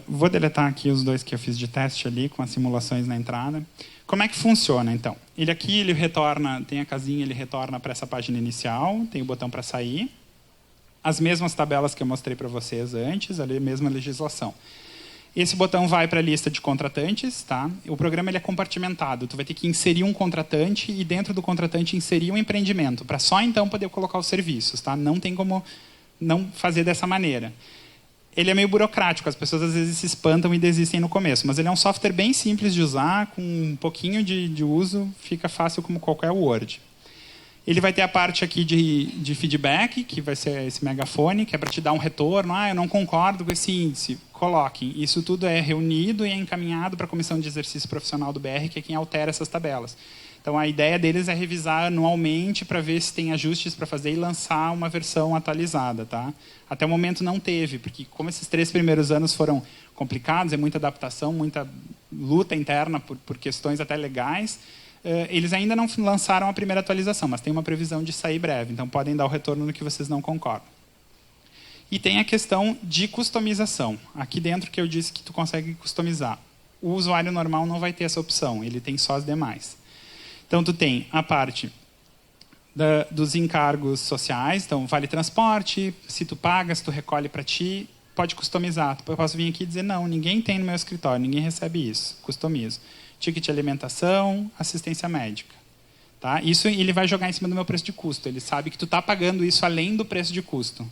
Vou deletar aqui os dois que eu fiz de teste ali, com as simulações na entrada. Como é que funciona, então? Ele retorna, tem a casinha, ele retorna para essa página inicial, tem o botão para sair. As mesmas tabelas que eu mostrei para vocês antes, a mesma legislação. Esse botão vai para a lista de contratantes. Tá? O programa ele é compartimentado. Tu vai ter que inserir um contratante e, dentro do contratante, inserir um empreendimento, para só então poder colocar os serviços. Tá? Não tem como não fazer dessa maneira. Ele é meio burocrático, as pessoas às vezes se espantam e desistem no começo, mas ele é um software bem simples de usar, com um pouquinho de uso, fica fácil como qualquer Word. Ele vai ter a parte aqui de feedback, que vai ser esse megafone, que é para te dar um retorno. Eu não concordo com esse índice. Coloquem. Isso tudo é reunido e é encaminhado para a Comissão de Exercício Profissional do BR, que é quem altera essas tabelas. Então, a ideia deles é revisar anualmente para ver se tem ajustes para fazer e lançar uma versão atualizada. Tá? Até o momento não teve, porque como esses 3 primeiros anos foram complicados, é muita adaptação, muita luta interna por questões até legais, eles ainda não lançaram a primeira atualização, mas tem uma previsão de sair breve, então podem dar o retorno no que vocês não concordam. E tem a questão de customização. Aqui dentro que eu disse que tu consegue customizar. O usuário normal não vai ter essa opção, ele tem só as demais. Então, tu tem a parte dos encargos sociais, então, vale transporte, se tu paga, se tu recolhe para ti, pode customizar. Eu posso vir aqui e dizer, não, ninguém tem no meu escritório, ninguém recebe isso, customizo. Ticket de alimentação, assistência médica. Tá? Isso ele vai jogar em cima do meu preço de custo. Ele sabe que tu está pagando isso além do preço de custo.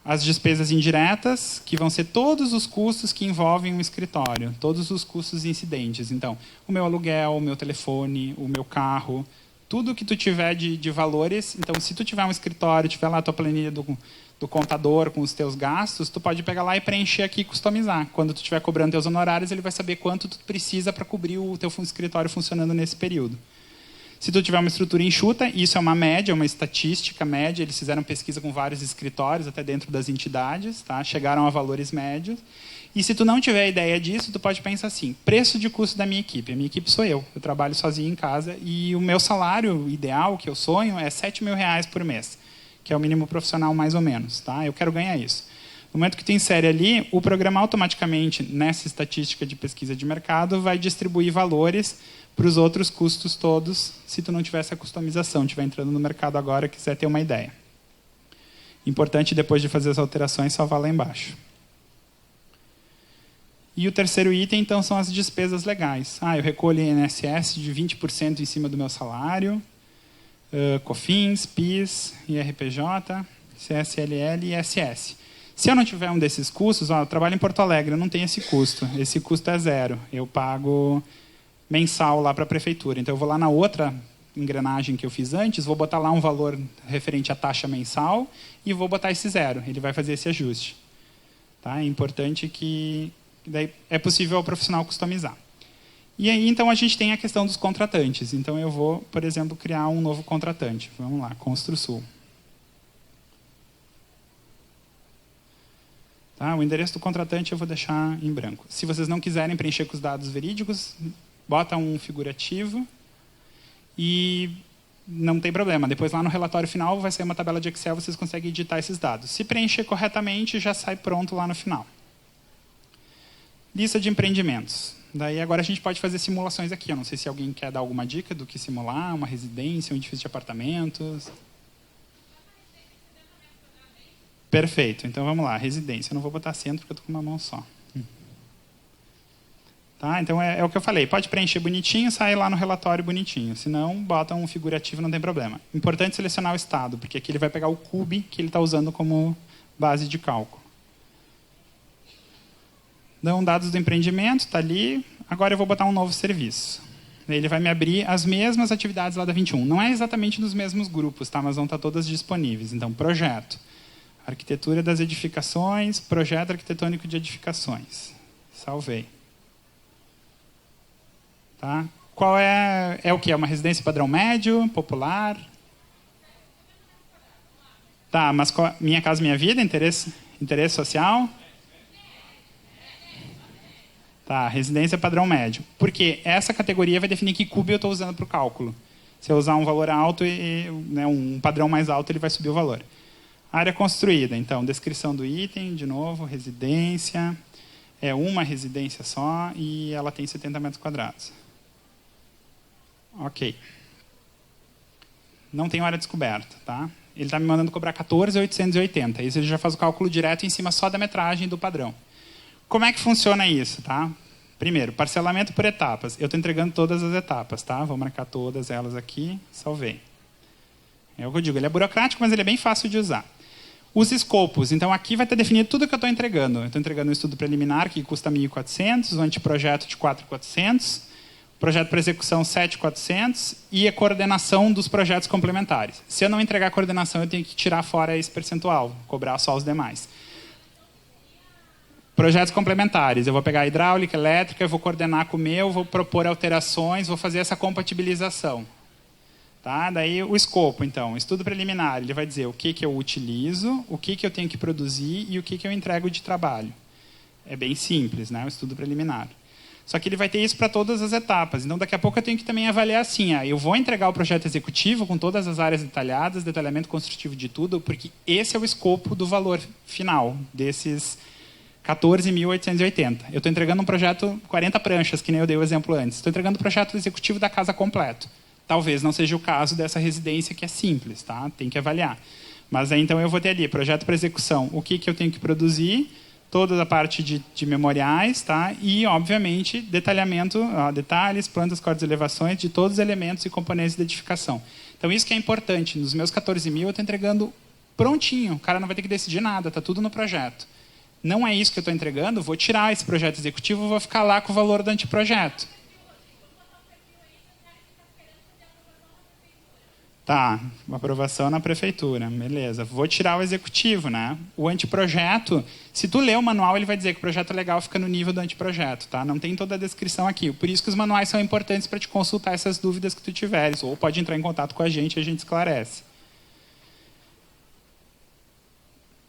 As despesas indiretas, que vão ser todos os custos que envolvem um escritório, todos os custos incidentes. Então, o meu aluguel, o meu telefone, o meu carro, tudo que tu tiver de valores. Então, se tu tiver um escritório, tiver lá a tua planilha do contador com os teus gastos, tu pode pegar lá e preencher aqui e customizar. Quando tu estiver cobrando teus honorários, ele vai saber quanto tu precisa para cobrir o teu escritório funcionando nesse período. Se tu tiver uma estrutura enxuta, isso é uma média, uma estatística média, eles fizeram pesquisa com vários escritórios, até dentro das entidades, tá? Chegaram a valores médios. E se tu não tiver ideia disso, tu pode pensar assim, preço de custo da minha equipe. A minha equipe sou eu trabalho sozinho em casa, e o meu salário ideal, que eu sonho, é R$7.000 por mês, que é o mínimo profissional mais ou menos. Tá? Eu quero ganhar isso. No momento que tu insere ali, o programa automaticamente, nessa estatística de pesquisa de mercado, vai distribuir valores para os outros custos todos, se tu não tiver essa customização, estiver entrando no mercado agora e quiser ter uma ideia. Importante, depois de fazer as alterações, salvar lá embaixo. E o terceiro item, então, são as despesas legais. Eu recolho INSS de 20% em cima do meu salário, COFINS, PIS, IRPJ, CSLL e ISS. Se eu não tiver um desses custos, eu trabalho em Porto Alegre, eu não tenho esse custo. Esse custo é zero. Eu pago mensal lá para a prefeitura. Então, eu vou lá na outra engrenagem que eu fiz antes, vou botar lá um valor referente à taxa mensal e vou botar esse zero. Ele vai fazer esse ajuste. Tá? É importante que daí é possível o profissional customizar. E aí, então, a gente tem a questão dos contratantes. Então, eu vou, por exemplo, criar um novo contratante. Vamos lá, ConstruSul. Tá? O endereço do contratante eu vou deixar em branco. Se vocês não quiserem preencher com os dados verídicos, bota um figurativo e não tem problema. Depois, lá no relatório final, vai sair uma tabela de Excel, vocês conseguem editar esses dados. Se preencher corretamente, já sai pronto lá no final. Lista de empreendimentos. Daí, agora a gente pode fazer simulações aqui. Eu não sei se alguém quer dar alguma dica do que simular, uma residência, um edifício de apartamentos. Perfeito. Então, vamos lá. Residência. Eu não vou botar centro, porque eu estou com uma mão só. Tá? Então, é o que eu falei. Pode preencher bonitinho, sai lá no relatório bonitinho. Se não, bota um figurativo, não tem problema. Importante selecionar o estado, porque aqui ele vai pegar o CUB que ele está usando como base de cálculo. Dão dados do empreendimento, está ali. Agora eu vou botar um novo serviço. Ele vai me abrir as mesmas atividades lá da 21. Não é exatamente nos mesmos grupos, tá? Mas vão estar todas disponíveis. Então, projeto. Arquitetura das edificações, projeto arquitetônico de edificações. Salvei. Tá? Qual é o que? É uma residência padrão médio, popular? Tá, mas Minha Casa Minha Vida, interesse social? Tá, residência padrão médio. Porque essa categoria vai definir que CUB eu estou usando para o cálculo. Se eu usar um valor alto, né, um padrão mais alto, ele vai subir o valor. Área construída, então, descrição do item, de novo, residência. É uma residência só e ela tem 70 metros quadrados. Ok. Não tem hora descoberta, tá? Ele está me mandando cobrar 14.880. Isso ele já faz o cálculo direto em cima só da metragem do padrão. Como é que funciona isso, tá? Primeiro, parcelamento por etapas. Eu estou entregando todas as etapas, tá? Vou marcar todas elas aqui, salvei. É o que eu digo, ele é burocrático, mas ele é bem fácil de usar. Os escopos. Então, aqui vai estar definido tudo que eu estou entregando. Eu estou entregando um estudo preliminar, que custa 1.400, o anteprojeto de 4.400, projeto para execução 7.400 e a coordenação dos projetos complementares. Se eu não entregar a coordenação, eu tenho que tirar fora esse percentual, cobrar só os demais. Projetos complementares. Eu vou pegar a hidráulica, elétrica, eu vou coordenar com o meu, vou propor alterações, vou fazer essa compatibilização. Tá? Daí o escopo, então, estudo preliminar, ele vai dizer o que eu utilizo, o que eu tenho que produzir e o que eu entrego de trabalho. É bem simples, né? O estudo preliminar. Só que ele vai ter isso para todas as etapas. Então, daqui a pouco eu tenho que também avaliar assim, eu vou entregar o projeto executivo com todas as áreas detalhadas, detalhamento construtivo de tudo, porque esse é o escopo do valor final desses 14.880. Eu estou entregando um projeto 40 pranchas, que nem eu dei o exemplo antes. Estou entregando o projeto executivo da casa completo. Talvez não seja o caso dessa residência que é simples, tá? Tem que avaliar. Mas aí, então, eu vou ter ali projeto para execução, o que eu tenho que produzir, toda a parte de memoriais, tá? E, obviamente, detalhamento, detalhes, plantas, cordas e elevações de todos os elementos e componentes da edificação. Então, isso que é importante. Nos meus 14.000, eu estou entregando prontinho. O cara não vai ter que decidir nada, está tudo no projeto. Não é isso que eu estou entregando, vou tirar esse projeto executivo e vou ficar lá com o valor do anteprojeto. Tá, uma aprovação na prefeitura, beleza. Vou tirar o executivo, né? O anteprojeto, se tu ler o manual, ele vai dizer que o projeto legal fica no nível do anteprojeto, tá? Não tem toda a descrição aqui. Por isso que os manuais são importantes para te consultar essas dúvidas que tu tiveres. Ou pode entrar em contato com a gente e a gente esclarece.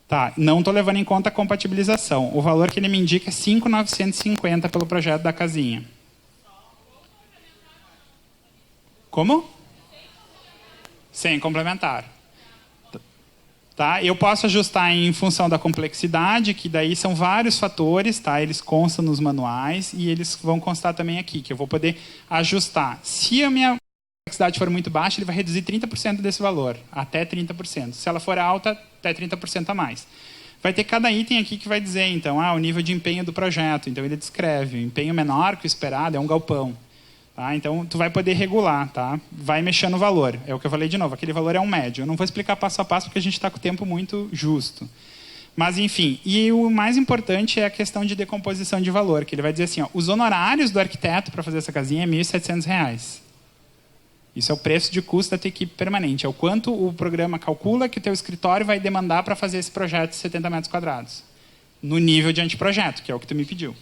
Tá, não estou levando em conta a compatibilização. O valor que ele me indica é 5.950 pelo projeto da casinha. Como? Sem complementar. Tá? Eu posso ajustar em função da complexidade, que daí são vários fatores, tá? Eles constam nos manuais e eles vão constar também aqui, que eu vou poder ajustar. Se a minha complexidade for muito baixa, ele vai reduzir 30% desse valor, até 30%. Se ela for alta, até 30% a mais. Vai ter cada item aqui que vai dizer, então, o nível de empenho do projeto. Então, ele descreve, o empenho menor que o esperado é um galpão. Tá? Então, tu vai poder regular, tá? Vai mexendo no valor. É o que eu falei de novo, aquele valor é um médio. Eu não vou explicar passo a passo porque a gente está com o tempo muito justo. Mas, enfim, e o mais importante é a questão de decomposição de valor, que ele vai dizer assim, os honorários do arquiteto para fazer essa casinha é R$ 1.700. Isso é o preço de custo da tua equipe permanente. É o quanto o programa calcula que o teu escritório vai demandar para fazer esse projeto de 70 metros quadrados. No nível de anteprojeto, que é o que tu me pediu.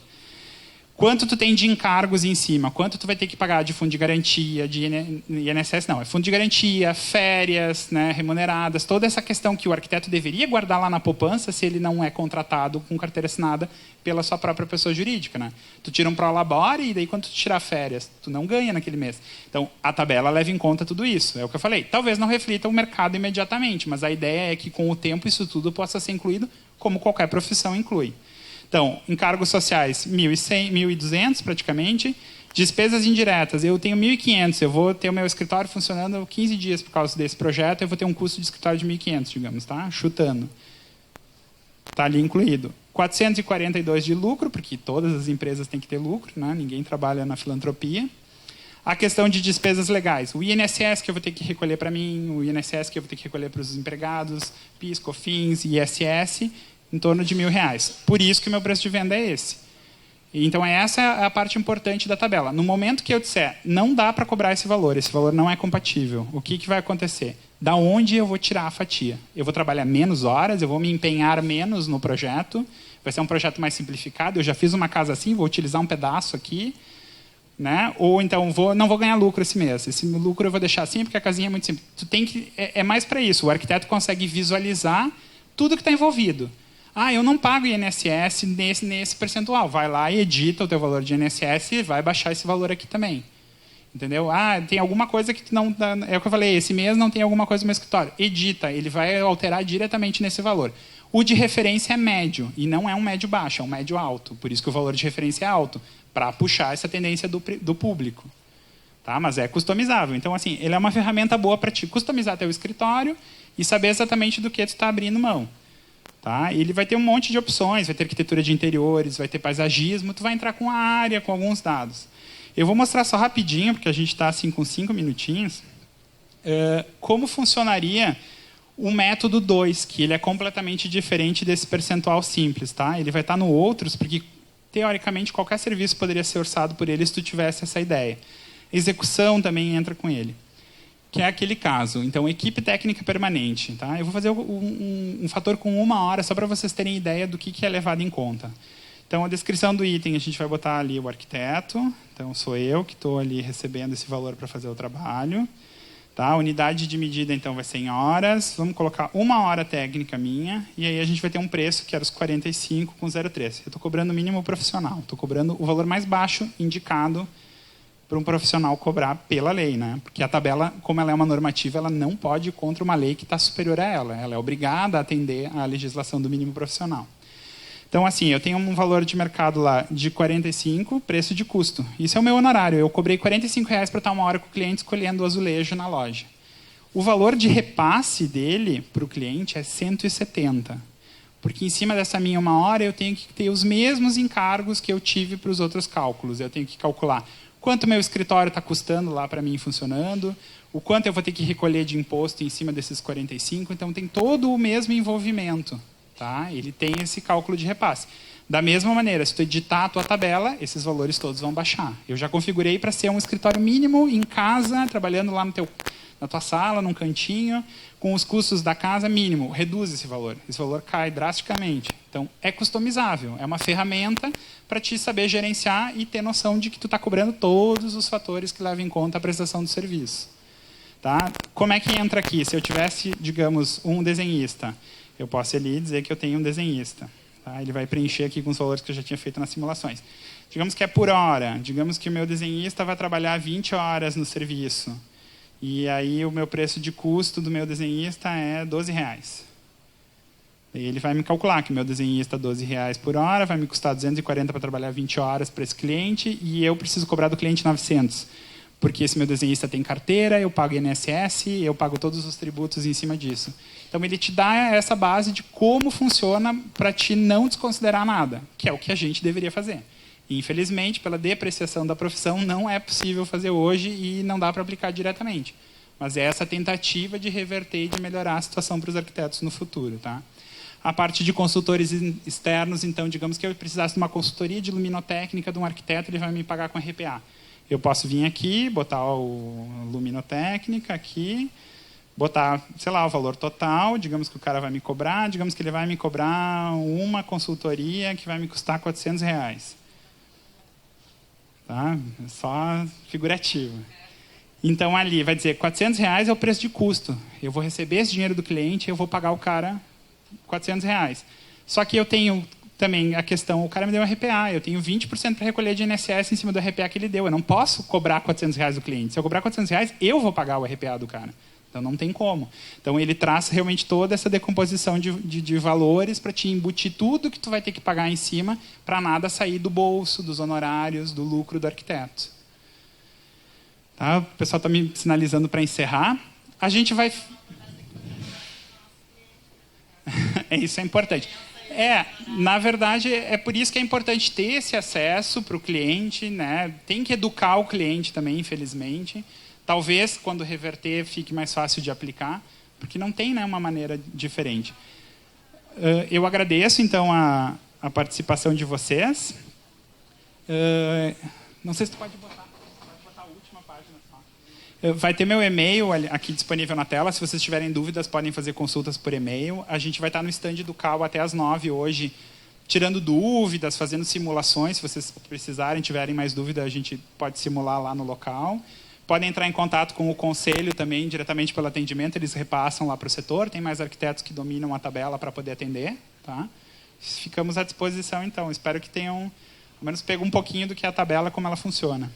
Quanto tu tem de encargos em cima? Quanto tu vai ter que pagar de fundo de garantia, de INSS? Não, é fundo de garantia, férias, né, remuneradas, toda essa questão que o arquiteto deveria guardar lá na poupança se ele não é contratado com carteira assinada pela sua própria pessoa jurídica. Né? Tu tira um prolabore e daí quando tu tirar férias, tu não ganha naquele mês. Então, a tabela leva em conta tudo isso. É o que eu falei. Talvez não reflita o mercado imediatamente, mas a ideia é que com o tempo isso tudo possa ser incluído como qualquer profissão inclui. Então, encargos sociais, 1.100, 1.200 praticamente. Despesas indiretas, eu tenho 1.500. Eu vou ter o meu escritório funcionando 15 dias por causa desse projeto. Eu vou ter um custo de escritório de 1.500, digamos, tá? Chutando. Está ali incluído. 442 de lucro, porque todas as empresas têm que ter lucro, né? Ninguém trabalha na filantropia. A questão de despesas legais. O INSS que eu vou ter que recolher para mim, o INSS que eu vou ter que recolher para os empregados, PIS, COFINS, ISS, em torno de R$1.000. Por isso que o meu preço de venda é esse. Então, essa é a parte importante da tabela. No momento que eu disser, não dá para cobrar esse valor não é compatível, o que vai acontecer? Da onde eu vou tirar a fatia? Eu vou trabalhar menos horas, eu vou me empenhar menos no projeto, vai ser um projeto mais simplificado, eu já fiz uma casa assim, vou utilizar um pedaço aqui, né? Ou então, não vou ganhar lucro esse mês. Esse lucro eu vou deixar assim, porque a casinha é muito simples. É mais para isso. O arquiteto consegue visualizar tudo que está envolvido. Eu não pago INSS nesse percentual. Vai lá e edita o teu valor de INSS e vai baixar esse valor aqui também. Entendeu? Tem alguma coisa que não... É o que eu falei, esse mês não tem alguma coisa no meu escritório. Edita, ele vai alterar diretamente nesse valor. O de referência é médio, e não é um médio baixo, é um médio alto. Por isso que o valor de referência é alto, para puxar essa tendência do público. Tá? Mas é customizável. Então, assim, ele é uma ferramenta boa para te customizar teu escritório e saber exatamente do que tu está abrindo mão. Tá? Ele vai ter um monte de opções, vai ter arquitetura de interiores, vai ter paisagismo, tu vai entrar com a área, com alguns dados. Eu vou mostrar só rapidinho, porque a gente está assim, com 5 minutinhos, como funcionaria o método 2, que ele é completamente diferente desse percentual simples. Tá? Ele vai estar no outros, porque, teoricamente, qualquer serviço poderia ser orçado por ele se tu tivesse essa ideia. Execução também entra com ele. Que é aquele caso. Então, equipe técnica permanente. Tá? Eu vou fazer um fator com 1 hora, só para vocês terem ideia do que é levado em conta. Então, a descrição do item, a gente vai botar ali o arquiteto. Então, sou eu que estou ali recebendo esse valor para fazer o trabalho. Tá? A unidade de medida, então, vai ser em horas. Vamos colocar 1 hora técnica minha. E aí a gente vai ter um preço, que era os 45 com 0,3. Eu estou cobrando o mínimo profissional. Estou cobrando o valor mais baixo indicado para um profissional cobrar pela lei, né? Porque a tabela, como ela é uma normativa, ela não pode ir contra uma lei que está superior a ela. Ela é obrigada a atender à legislação do mínimo profissional. Então, assim, eu tenho um valor de mercado lá de 45, preço de custo. Isso é o meu honorário. Eu cobrei R$45 para estar 1 hora com o cliente escolhendo o azulejo na loja. O valor de repasse dele para o cliente é 170. Porque em cima dessa minha 1 hora eu tenho que ter os mesmos encargos que eu tive para os outros cálculos. Eu tenho que calcular quanto meu escritório está custando lá para mim funcionando, o quanto eu vou ter que recolher de imposto em cima desses 45, então tem todo o mesmo envolvimento. Tá? Ele tem esse cálculo de repasse. Da mesma maneira, se tu editar a tua tabela, esses valores todos vão baixar. Eu já configurei para ser um escritório mínimo em casa, trabalhando lá na tua sala, num cantinho, com os custos da casa mínimo. Reduz esse valor. Esse valor cai drasticamente. Então, é customizável. É uma ferramenta para te saber gerenciar e ter noção de que tu está cobrando todos os fatores que levam em conta a prestação do serviço. Tá? Como é que entra aqui? Se eu tivesse, digamos, um desenhista, eu posso ali dizer que eu tenho um desenhista. Tá? Ele vai preencher aqui com os valores que eu já tinha feito nas simulações. Digamos que é por hora. Digamos que o meu desenhista vai trabalhar 20 horas no serviço. E aí o meu preço de custo do meu desenhista é R$12. Ele vai me calcular que meu desenhista R$12 por hora, vai me custar 240 para trabalhar 20 horas para esse cliente, e eu preciso cobrar do cliente 900. Porque esse meu desenhista tem carteira, eu pago INSS, eu pago todos os tributos em cima disso. Então, ele te dá essa base de como funciona para te não desconsiderar nada, que é o que a gente deveria fazer. E, infelizmente, pela depreciação da profissão, não é possível fazer hoje e não dá para aplicar diretamente. Mas é essa tentativa de reverter e de melhorar a situação para os arquitetos no futuro. Tá? A parte de consultores externos, então, digamos que eu precisasse de uma consultoria de luminotécnica de um arquiteto, ele vai me pagar com RPA. Eu posso vir aqui, botar o luminotécnica aqui, botar, sei lá, o valor total, digamos que o cara vai me cobrar, digamos que ele vai me cobrar uma consultoria que vai me custar R$400. Tá? É só figurativo. Então, ali vai dizer, R$400 é o preço de custo. Eu vou receber esse dinheiro do cliente e eu vou pagar o cara R$400. Só que eu tenho também a questão, o cara me deu um RPA, eu tenho 20% para recolher de INSS em cima do RPA que ele deu. Eu não posso cobrar R$400 do cliente. Se eu cobrar R$400, eu vou pagar o RPA do cara. Então, não tem como. Então, ele traz realmente toda essa decomposição de valores para te embutir tudo que tu vai ter que pagar em cima para nada sair do bolso, dos honorários, do lucro do arquiteto. Tá? O pessoal está me sinalizando para encerrar. A gente vai... Isso é importante. Na verdade, é por isso que é importante ter esse acesso para o cliente, né? Tem que educar o cliente também, infelizmente. Talvez, quando reverter, fique mais fácil de aplicar, porque não tem, né, uma maneira diferente. Eu agradeço, então, a participação de vocês. Não sei se tu pode botar a última página só. Vai ter meu e-mail aqui disponível na tela. Se vocês tiverem dúvidas, podem fazer consultas por e-mail. A gente vai estar no stand do CAL até às 9 hoje, tirando dúvidas, fazendo simulações. Se vocês precisarem, tiverem mais dúvidas, a gente pode simular lá no local. Podem entrar em contato com o conselho também, diretamente pelo atendimento. Eles repassam lá para o setor. Tem mais arquitetos que dominam a tabela para poder atender. Tá? Ficamos à disposição, então. Espero que tenham, ao menos, pego um pouquinho do que é a tabela, como ela funciona.